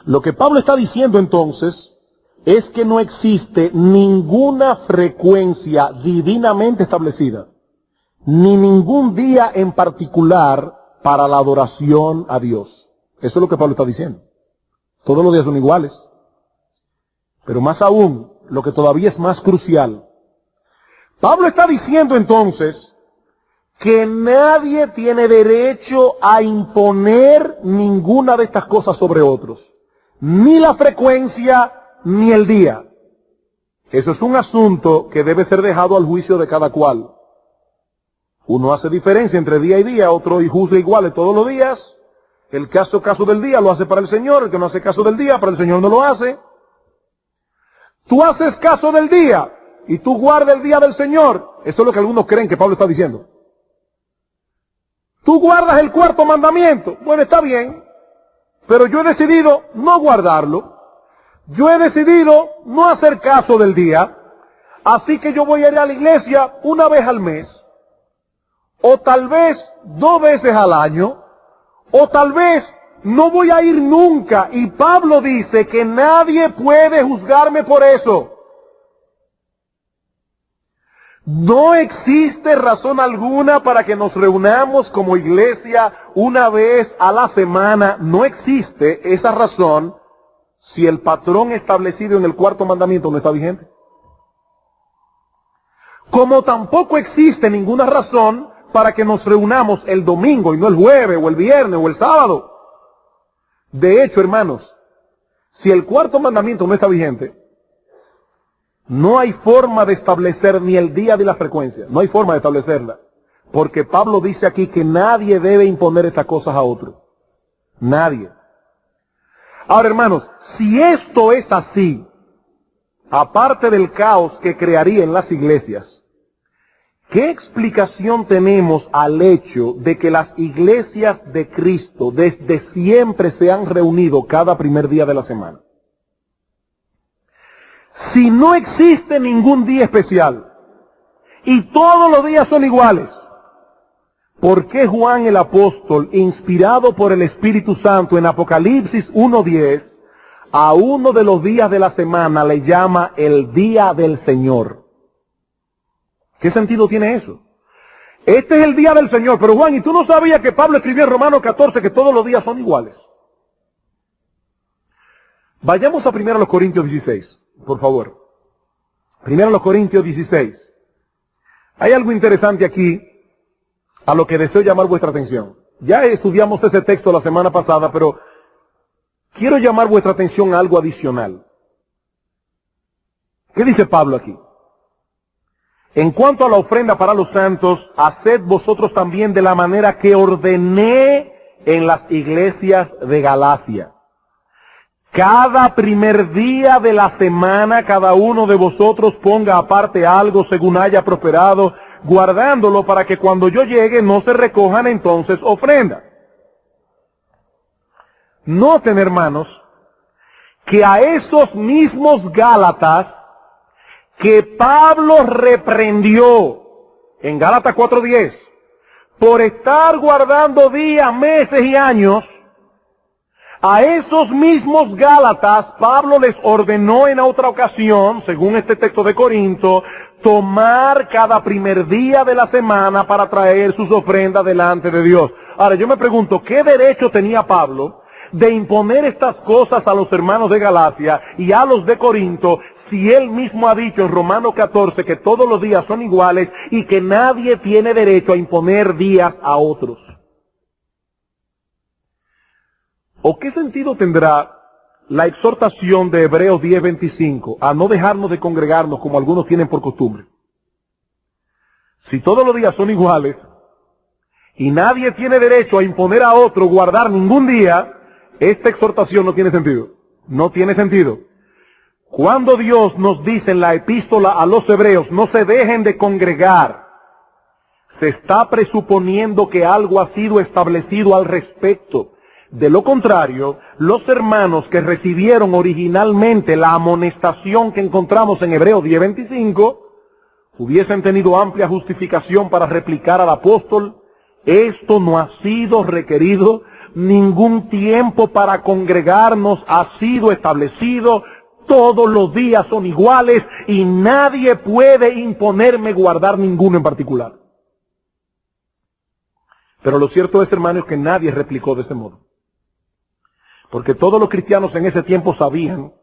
lo que Pablo está diciendo entonces es que no existe ninguna frecuencia divinamente establecida, ni ningún día en particular para la adoración a Dios. Eso es lo que Pablo está diciendo. Todos los días son iguales. Pero más aún, lo que todavía es más crucial, Pablo está diciendo entonces que nadie tiene derecho a imponer ninguna de estas cosas sobre otros. Ni la frecuencia, ni el día. Eso es un asunto que debe ser dejado al juicio de cada cual. Uno hace diferencia entre día y día, otro y juzga iguales todos los días. El que hace caso del día lo hace para el Señor, el que no hace caso del día para el Señor no lo hace. Tú haces caso del día y tú guardas el día del Señor. Eso es lo que algunos creen que Pablo está diciendo. Tú guardas el cuarto mandamiento. Bueno, está bien. Pero yo he decidido no guardarlo. Yo he decidido no hacer caso del día. Así que yo voy a ir a la iglesia una vez al mes. O tal vez 2 veces al año. O tal vez no voy a ir nunca. Y Pablo dice que nadie puede juzgarme por eso. No existe razón alguna para que nos reunamos como iglesia una vez a la semana. No existe esa razón si el patrón establecido en el cuarto mandamiento no está vigente. Como tampoco existe ninguna razón para que nos reunamos el domingo y no el jueves o el viernes o el sábado. De hecho, hermanos, si el cuarto mandamiento no está vigente, no hay forma de establecer ni el día ni la frecuencia. No hay forma de establecerla. Porque Pablo dice aquí que nadie debe imponer estas cosas a otro. Nadie. Ahora, hermanos, si esto es así, aparte del caos que crearía en las iglesias, ¿qué explicación tenemos al hecho de que las iglesias de Cristo desde siempre se han reunido cada primer día de la semana? Si no existe ningún día especial y todos los días son iguales, ¿por qué Juan el apóstol, inspirado por el Espíritu Santo en Apocalipsis 1:10, a uno de los días de la semana le llama el día del Señor? ¿Qué sentido tiene eso? Este es el día del Señor, pero Juan, ¿y tú no sabías que Pablo escribió en Romanos 14 que todos los días son iguales? Vayamos a 1 Corintios 16, por favor. 1 Corintios 16. Hay algo interesante aquí a lo que deseo llamar vuestra atención. Ya estudiamos ese texto la semana pasada, pero quiero llamar vuestra atención a algo adicional. ¿Qué dice Pablo aquí? En cuanto a la ofrenda para los santos, haced vosotros también de la manera que ordené en las iglesias de Galacia. Cada primer día de la semana, cada uno de vosotros ponga aparte algo según haya prosperado, guardándolo para que cuando yo llegue no se recojan entonces ofrendas. Noten, hermanos, que a esos mismos Gálatas que Pablo reprendió en Gálatas 4:10 por estar guardando días, meses y años, a esos mismos Gálatas Pablo les ordenó en otra ocasión, según este texto de Corinto, tomar cada primer día de la semana para traer sus ofrendas delante de Dios. Ahora yo me pregunto, ¿qué derecho tenía Pablo de imponer estas cosas a los hermanos de Galacia y a los de Corinto, si él mismo ha dicho en Romanos 14 que todos los días son iguales y que nadie tiene derecho a imponer días a otros? ¿O qué sentido tendrá la exhortación de Hebreos 10:25 a no dejarnos de congregarnos como algunos tienen por costumbre? Si todos los días son iguales y nadie tiene derecho a imponer a otro guardar ningún día, esta exhortación no tiene sentido. No tiene sentido. Cuando Dios nos dice en la epístola a los hebreos, no se dejen de congregar, se está presuponiendo que algo ha sido establecido al respecto. De lo contrario, los hermanos que recibieron originalmente la amonestación que encontramos en Hebreos 10:25, hubiesen tenido amplia justificación para replicar al apóstol: esto no ha sido requerido, ningún tiempo para congregarnos ha sido establecido, todos los días son iguales y nadie puede imponerme guardar ninguno en particular. Pero lo cierto es, hermanos, que nadie replicó de ese modo. Porque todos los cristianos en ese tiempo sabían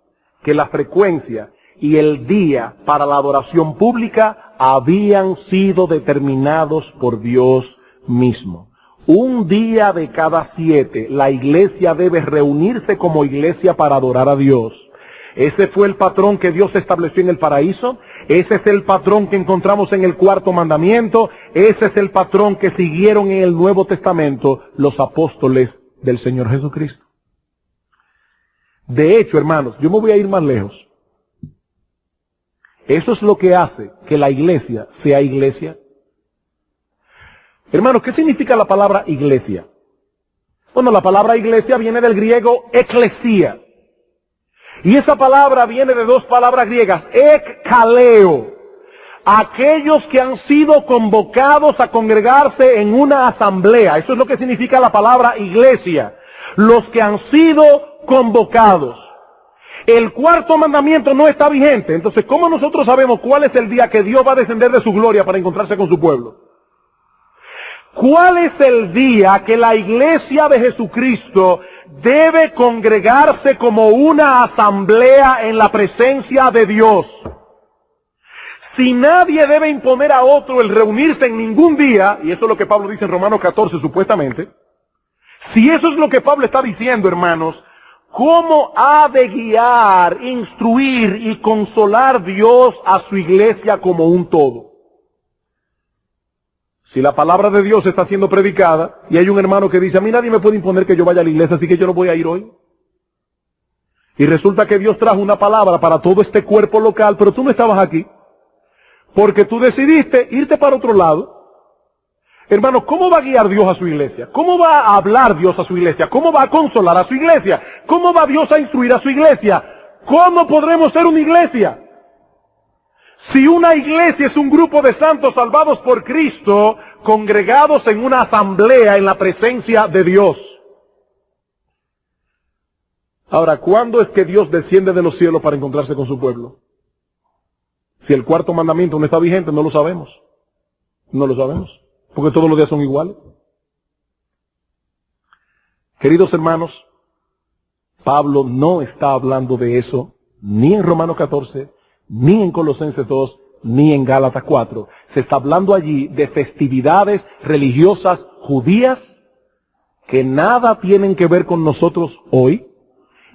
que la frecuencia y el día para la adoración pública habían sido determinados por Dios mismo. Un día de cada 7 la iglesia debe reunirse como iglesia para adorar a Dios. Ese fue el patrón que Dios estableció en el paraíso. Ese es el patrón que encontramos en el 4º mandamiento. Ese es el patrón que siguieron en el Nuevo Testamento los apóstoles del Señor Jesucristo. De hecho, hermanos, yo me voy a ir más lejos. Eso es lo que hace que la iglesia sea iglesia. Hermanos, ¿qué significa la palabra iglesia? Bueno, la palabra iglesia viene del griego eklesia. Y esa palabra viene de dos palabras griegas, ekkaleo. Aquellos que han sido convocados a congregarse en una asamblea. Eso es lo que significa la palabra iglesia. Los que han sido convocados. El 4º mandamiento no está vigente. Entonces, ¿cómo nosotros sabemos cuál es el día que Dios va a descender de su gloria para encontrarse con su pueblo? ¿Cuál es el día que la iglesia de Jesucristo debe congregarse como una asamblea en la presencia de Dios? Si nadie debe imponer a otro el reunirse en ningún día, y eso es lo que Pablo dice en Romanos 14 supuestamente, si eso es lo que Pablo está diciendo, hermanos, ¿cómo ha de guiar, instruir y consolar Dios a su iglesia como un todo? Si la palabra de Dios está siendo predicada y hay un hermano que dice, a mí nadie me puede imponer que yo vaya a la iglesia, así que yo no voy a ir hoy. Y resulta que Dios trajo una palabra para todo este cuerpo local, pero tú no estabas aquí, porque tú decidiste irte para otro lado. Hermano, ¿cómo va a guiar Dios a su iglesia? ¿Cómo va a hablar Dios a su iglesia? ¿Cómo va a consolar a su iglesia? ¿Cómo va Dios a instruir a su iglesia? ¿Cómo podremos ser una iglesia? Si una iglesia es un grupo de santos salvados por Cristo, congregados en una asamblea en la presencia de Dios. Ahora, ¿cuándo es que Dios desciende de los cielos para encontrarse con su pueblo? Si el cuarto mandamiento no está vigente, no lo sabemos. No lo sabemos, porque todos los días son iguales. Queridos hermanos, Pablo no está hablando de eso, ni en Romanos 14, ni en Colosenses 2, ni en Gálatas 4. Se está hablando allí de festividades religiosas judías que nada tienen que ver con nosotros hoy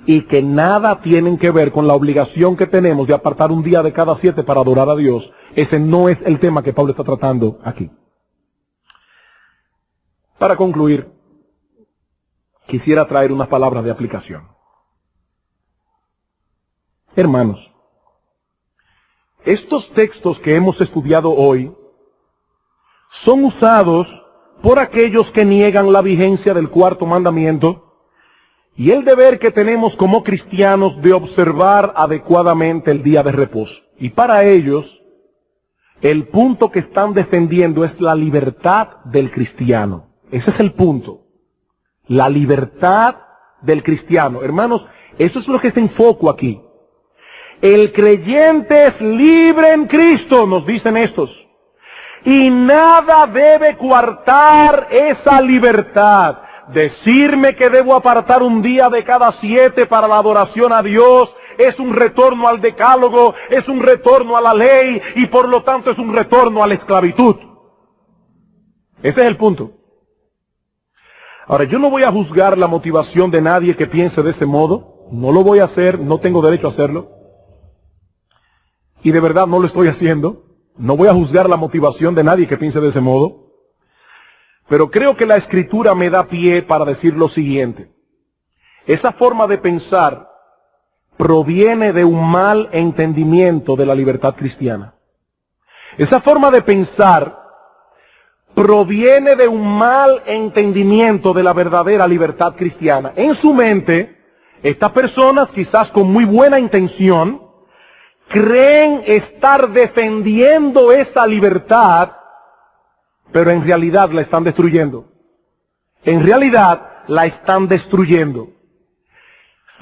y que nada tienen que ver con la obligación que tenemos de apartar un día de cada 7 para adorar a Dios. Ese no es el tema que Pablo está tratando aquí. Para concluir, quisiera traer unas palabras de aplicación. Hermanos, estos textos que hemos estudiado hoy son usados por aquellos que niegan la vigencia del cuarto mandamiento y el deber que tenemos como cristianos de observar adecuadamente el día de reposo. Y para ellos, el punto que están defendiendo es la libertad del cristiano. Ese es el punto. La libertad del cristiano. Hermanos, eso es lo que está en foco aquí. El creyente es libre en Cristo, nos dicen estos. Y nada debe coartar esa libertad. Decirme que debo apartar un día de cada 7 para la adoración a Dios es un retorno al decálogo, es un retorno a la ley y por lo tanto es un retorno a la esclavitud. Ese es el punto. Ahora, yo no voy a juzgar la motivación de nadie que piense de ese modo. No lo voy a hacer, no tengo derecho a hacerlo. Y de verdad no lo estoy haciendo. No voy a juzgar la motivación de nadie que piense de ese modo. Pero creo que la Escritura me da pie para decir lo siguiente. Esa forma de pensar proviene de un mal entendimiento de la libertad cristiana. Esa forma de pensar proviene de un mal entendimiento de la verdadera libertad cristiana. En su mente, estas personas, quizás con muy buena intención, creen estar defendiendo esa libertad, pero en realidad la están destruyendo. En realidad la están destruyendo.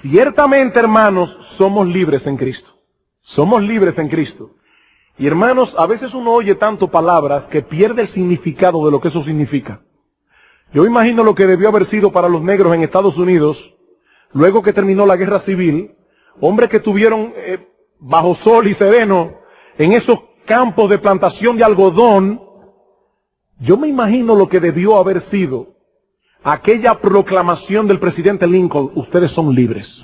Ciertamente, hermanos, somos libres en Cristo. Somos libres en Cristo. Y hermanos, a veces uno oye tanto palabras que pierde el significado de lo que eso significa. Yo imagino lo que debió haber sido para los negros en Estados Unidos, luego que terminó la guerra civil, hombres que estuvieron bajo sol y sereno en esos campos de plantación de algodón. Yo me imagino lo que debió haber sido aquella proclamación del presidente Lincoln: ustedes son libres.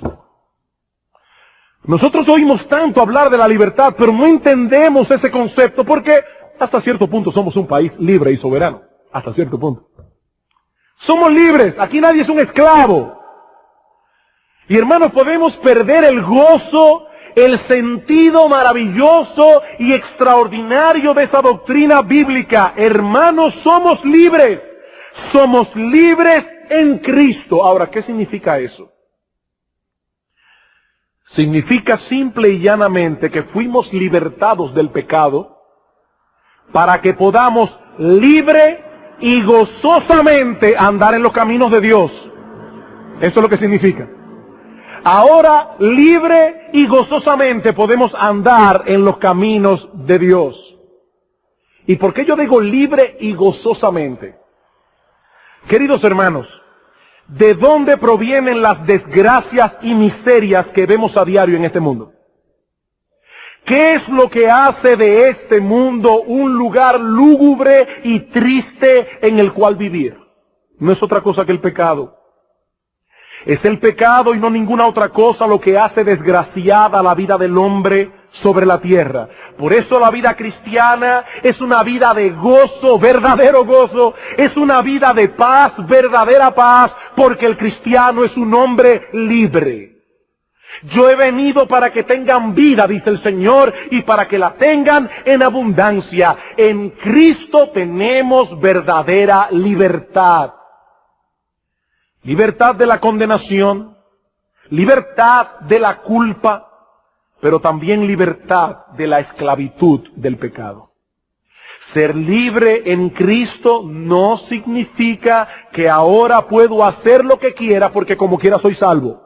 Nosotros oímos tanto hablar de la libertad, pero no entendemos ese concepto porque hasta cierto punto somos un país libre y soberano. Hasta cierto punto. Somos libres, aquí nadie es un esclavo. Y hermanos, podemos perder el gozo, el sentido maravilloso y extraordinario de esa doctrina bíblica. Hermanos, somos libres. Somos libres en Cristo. Ahora, ¿qué significa eso? Significa simple y llanamente que fuimos libertados del pecado para que podamos libre y gozosamente andar en los caminos de Dios. Eso es lo que significa. Ahora, libre y gozosamente podemos andar en los caminos de Dios. ¿Y por qué yo digo libre y gozosamente? Queridos hermanos, ¿de dónde provienen las desgracias y miserias que vemos a diario en este mundo? ¿Qué es lo que hace de este mundo un lugar lúgubre y triste en el cual vivir? No es otra cosa que el pecado. Es el pecado y no ninguna otra cosa lo que hace desgraciada la vida del hombre sobre la tierra. Por eso la vida cristiana es una vida de gozo, verdadero gozo. Es una vida de paz, verdadera paz, porque el cristiano es un hombre libre. Yo he venido para que tengan vida, dice el Señor, y para que la tengan en abundancia. En Cristo tenemos verdadera libertad. Libertad de la condenación, libertad de la culpa, pero también libertad de la esclavitud del pecado. Ser libre en Cristo no significa que ahora puedo hacer lo que quiera porque como quiera soy salvo.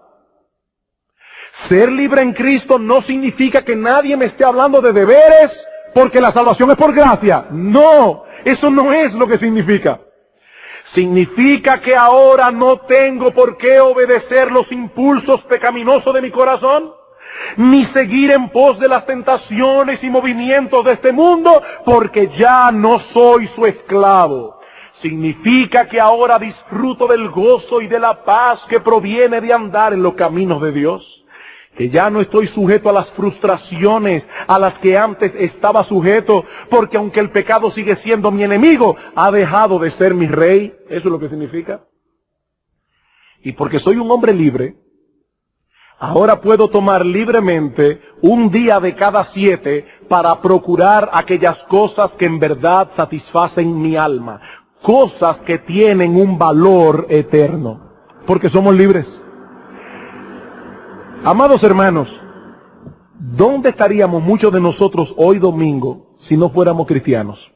Ser libre en Cristo no significa que nadie me esté hablando de deberes porque la salvación es por gracia. No, eso no es lo que significa. Significa que ahora no tengo por qué obedecer los impulsos pecaminosos de mi corazón, ni seguir en pos de las tentaciones y movimientos de este mundo, porque ya no soy su esclavo. Significa que ahora disfruto del gozo y de la paz que proviene de andar en los caminos de Dios. Que ya no estoy sujeto a las frustraciones a las que antes estaba sujeto, porque aunque el pecado sigue siendo mi enemigo, ha dejado de ser mi rey. Eso es lo que significa. Y porque soy un hombre libre, ahora puedo tomar libremente un día de cada 7 para procurar aquellas cosas que en verdad satisfacen mi alma. Cosas que tienen un valor eterno. Porque somos libres. Amados hermanos, ¿dónde estaríamos muchos de nosotros hoy domingo si no fuéramos cristianos?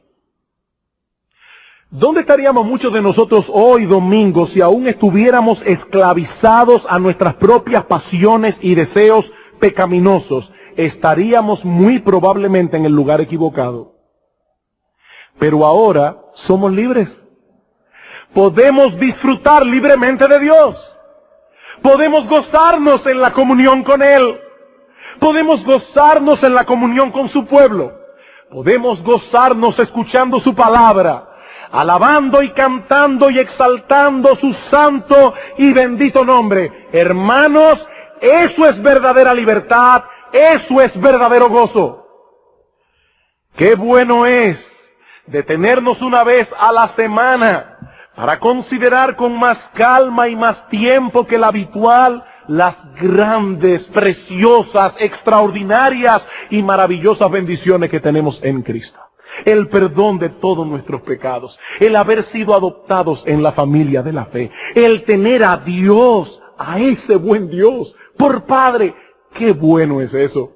¿Dónde estaríamos muchos de nosotros hoy domingo si aún estuviéramos esclavizados a nuestras propias pasiones y deseos pecaminosos? Estaríamos muy probablemente en el lugar equivocado. Pero ahora somos libres. Podemos disfrutar libremente de Dios. Podemos gozarnos en la comunión con Él. Podemos gozarnos en la comunión con su pueblo. Podemos gozarnos escuchando su palabra, alabando y cantando y exaltando su santo y bendito nombre. Hermanos, eso es verdadera libertad, eso es verdadero gozo. Qué bueno es detenernos una vez a la semana para considerar con más calma y más tiempo que el habitual las grandes, preciosas, extraordinarias y maravillosas bendiciones que tenemos en Cristo. El perdón de todos nuestros pecados, el haber sido adoptados en la familia de la fe, el tener a Dios, a ese buen Dios, por Padre. Qué bueno es eso.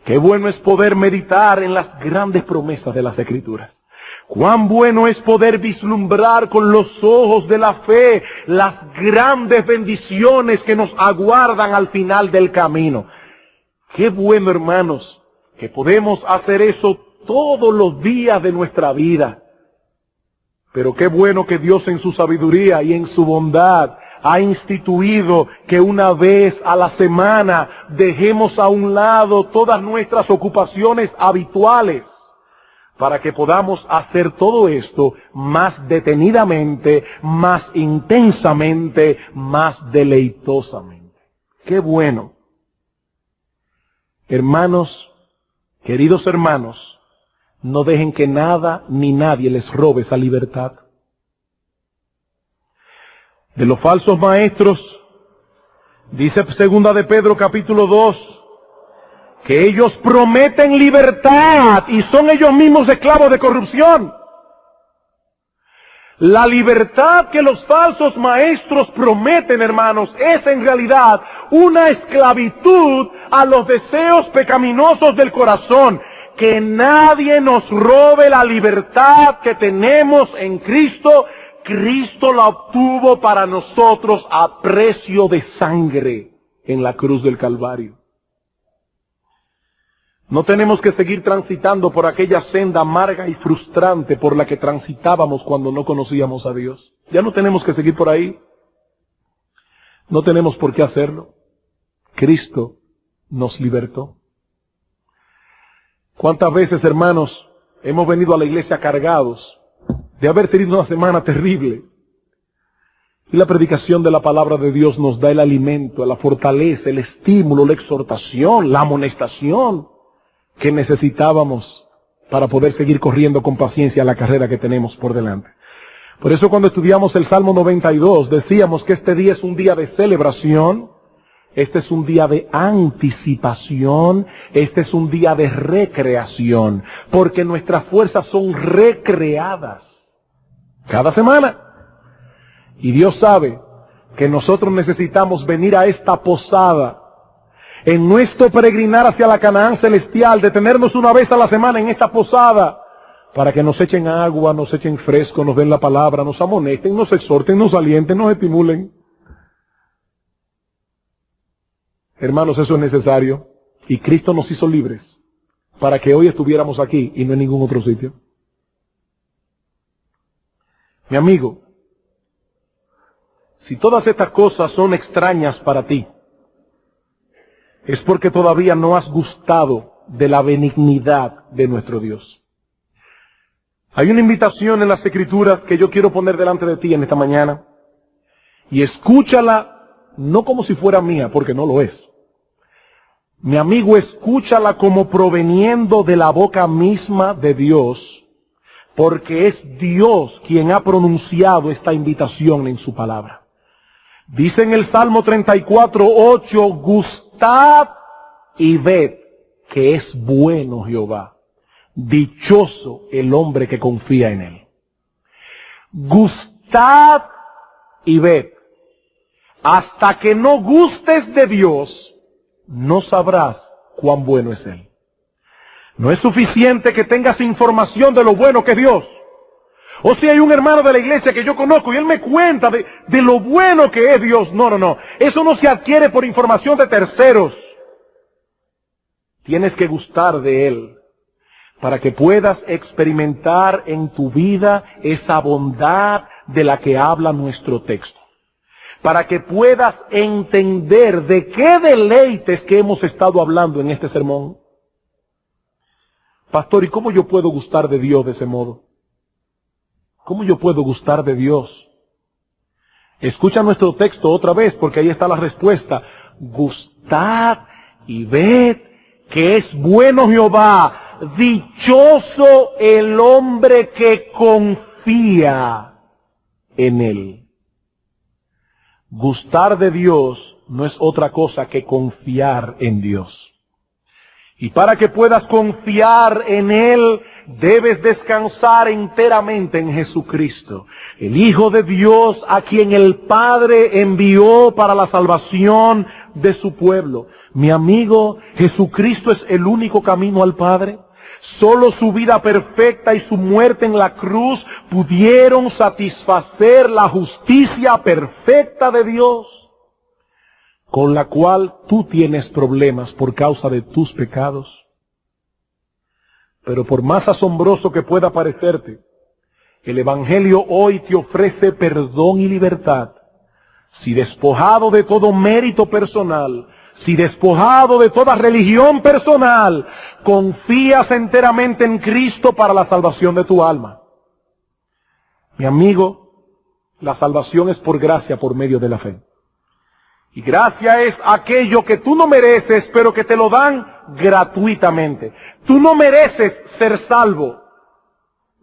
Qué bueno es poder meditar en las grandes promesas de las Escrituras. Cuán bueno es poder vislumbrar con los ojos de la fe las grandes bendiciones que nos aguardan al final del camino. Qué bueno, hermanos, que podemos hacer eso todos los días de nuestra vida. Pero qué bueno que Dios en su sabiduría y en su bondad ha instituido que una vez a la semana dejemos a un lado todas nuestras ocupaciones habituales, para que podamos hacer todo esto más detenidamente, más intensamente, más deleitosamente. ¡Qué bueno! Hermanos, queridos hermanos, no dejen que nada ni nadie les robe esa libertad. De los falsos maestros, dice 2 de Pedro capítulo 2, que ellos prometen libertad y son ellos mismos esclavos de corrupción. La libertad que los falsos maestros prometen, hermanos, es en realidad una esclavitud a los deseos pecaminosos del corazón. Que nadie nos robe la libertad que tenemos en Cristo. Cristo la obtuvo para nosotros a precio de sangre en la cruz del Calvario. No tenemos que seguir transitando por aquella senda amarga y frustrante por la que transitábamos cuando no conocíamos a Dios. Ya no tenemos que seguir por ahí. No tenemos por qué hacerlo. Cristo nos libertó. ¿Cuántas veces, hermanos, hemos venido a la iglesia cargados de haber tenido una semana terrible? Y la predicación de la palabra de Dios nos da el alimento, la fortaleza, el estímulo, la exhortación, la amonestación. que necesitábamos para poder seguir corriendo con paciencia la carrera que tenemos por delante. Por eso cuando estudiamos el Salmo 92 decíamos que este día es un día de celebración, este es un día de anticipación, este es un día de recreación, porque nuestras fuerzas son recreadas cada semana. Y Dios sabe que nosotros necesitamos venir a esta posada, en nuestro peregrinar hacia la Canaán celestial, detenernos una vez a la semana en esta posada, para que nos echen agua, nos echen fresco, nos den la palabra, nos amonesten, nos exhorten, nos alienten, nos estimulen. Hermanos, eso es necesario. Y Cristo nos hizo libres para que hoy estuviéramos aquí y no en ningún otro sitio. Mi amigo, si todas estas cosas son extrañas para ti, es porque todavía no has gustado de la benignidad de nuestro Dios. Hay una invitación en las Escrituras que yo quiero poner delante de ti en esta mañana, y escúchala no como si fuera mía, porque no lo es. Mi amigo, escúchala como proveniendo de la boca misma de Dios, porque es Dios quien ha pronunciado esta invitación en su palabra. Dice en el Salmo 34:8, gustad y ved que es bueno Jehová. Dichoso el hombre que confía en él. Gustad y ved. Hasta que no gustes de Dios, no sabrás cuán bueno es Él. No es suficiente que tengas información de lo bueno que es Dios. O si hay un hermano de la iglesia que yo conozco y él me cuenta de lo bueno que es Dios. No. Eso no se adquiere por información de terceros. Tienes que gustar de Él para que puedas experimentar en tu vida esa bondad de la que habla nuestro texto. Para que puedas entender de qué deleites que hemos estado hablando en este sermón. Pastor, ¿y cómo yo puedo gustar de Dios de ese modo? ¿Cómo yo puedo gustar de Dios? Escucha nuestro texto otra vez, porque ahí está la respuesta. Gustad y ved que es bueno Jehová. Dichoso el hombre que confía en Él. Gustar de Dios no es otra cosa que confiar en Dios. Y para que puedas confiar en Él, debes descansar enteramente en Jesucristo, el Hijo de Dios, a quien el Padre envió para la salvación de su pueblo. Mi amigo, Jesucristo es el único camino al Padre. Solo su vida perfecta y su muerte en la cruz pudieron satisfacer la justicia perfecta de Dios, con la cual tú tienes problemas por causa de tus pecados. Pero por más asombroso que pueda parecerte, el Evangelio hoy te ofrece perdón y libertad, si despojado de todo mérito personal, si despojado de toda religión personal, confías enteramente en Cristo para la salvación de tu alma. Mi amigo, la salvación es por gracia, por medio de la fe. Y gracia es aquello que tú no mereces, pero que te lo dan gratuitamente. Tú no mereces ser salvo,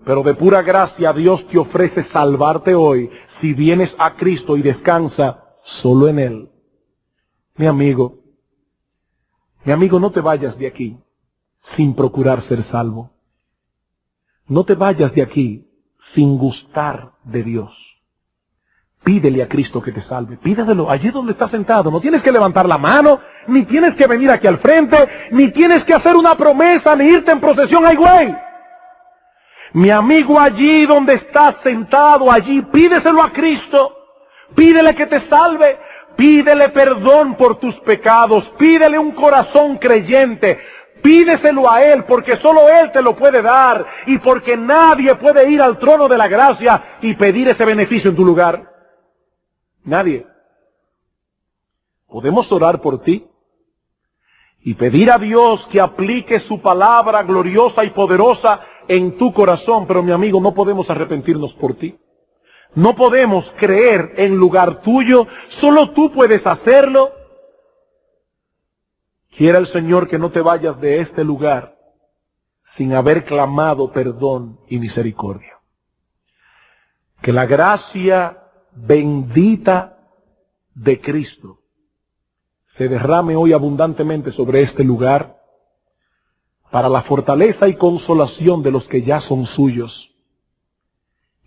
pero de pura gracia Dios te ofrece salvarte hoy si vienes a Cristo y descansa solo en Él. Mi amigo, no te vayas de aquí sin procurar ser salvo. No te vayas de aquí sin gustar de Dios. Pídele a Cristo que te salve. Pídelo allí donde estás sentado. No tienes que levantar la mano, ni tienes que venir aquí al frente, ni tienes que hacer una promesa, ni irte en procesión. ¡Ay, güey! Mi amigo, allí donde estás sentado, allí, pídeselo a Cristo. Pídele que te salve. Pídele perdón por tus pecados. Pídele un corazón creyente. Pídeselo a Él, porque solo Él te lo puede dar. Y porque nadie puede ir al trono de la gracia y pedir ese beneficio en tu lugar. Nadie. Podemos orar por ti y pedir a Dios que aplique su palabra gloriosa y poderosa en tu corazón, pero mi amigo, no podemos arrepentirnos por ti. No podemos creer en lugar tuyo, solo tú puedes hacerlo. Quiera el Señor que no te vayas de este lugar sin haber clamado perdón y misericordia. Que la gracia bendita de Cristo se derrame hoy abundantemente sobre este lugar para la fortaleza y consolación de los que ya son suyos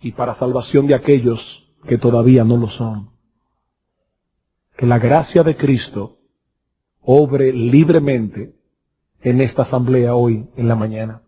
y para salvación de aquellos que todavía no lo son. Que la gracia de Cristo obre libremente en esta asamblea hoy en la mañana.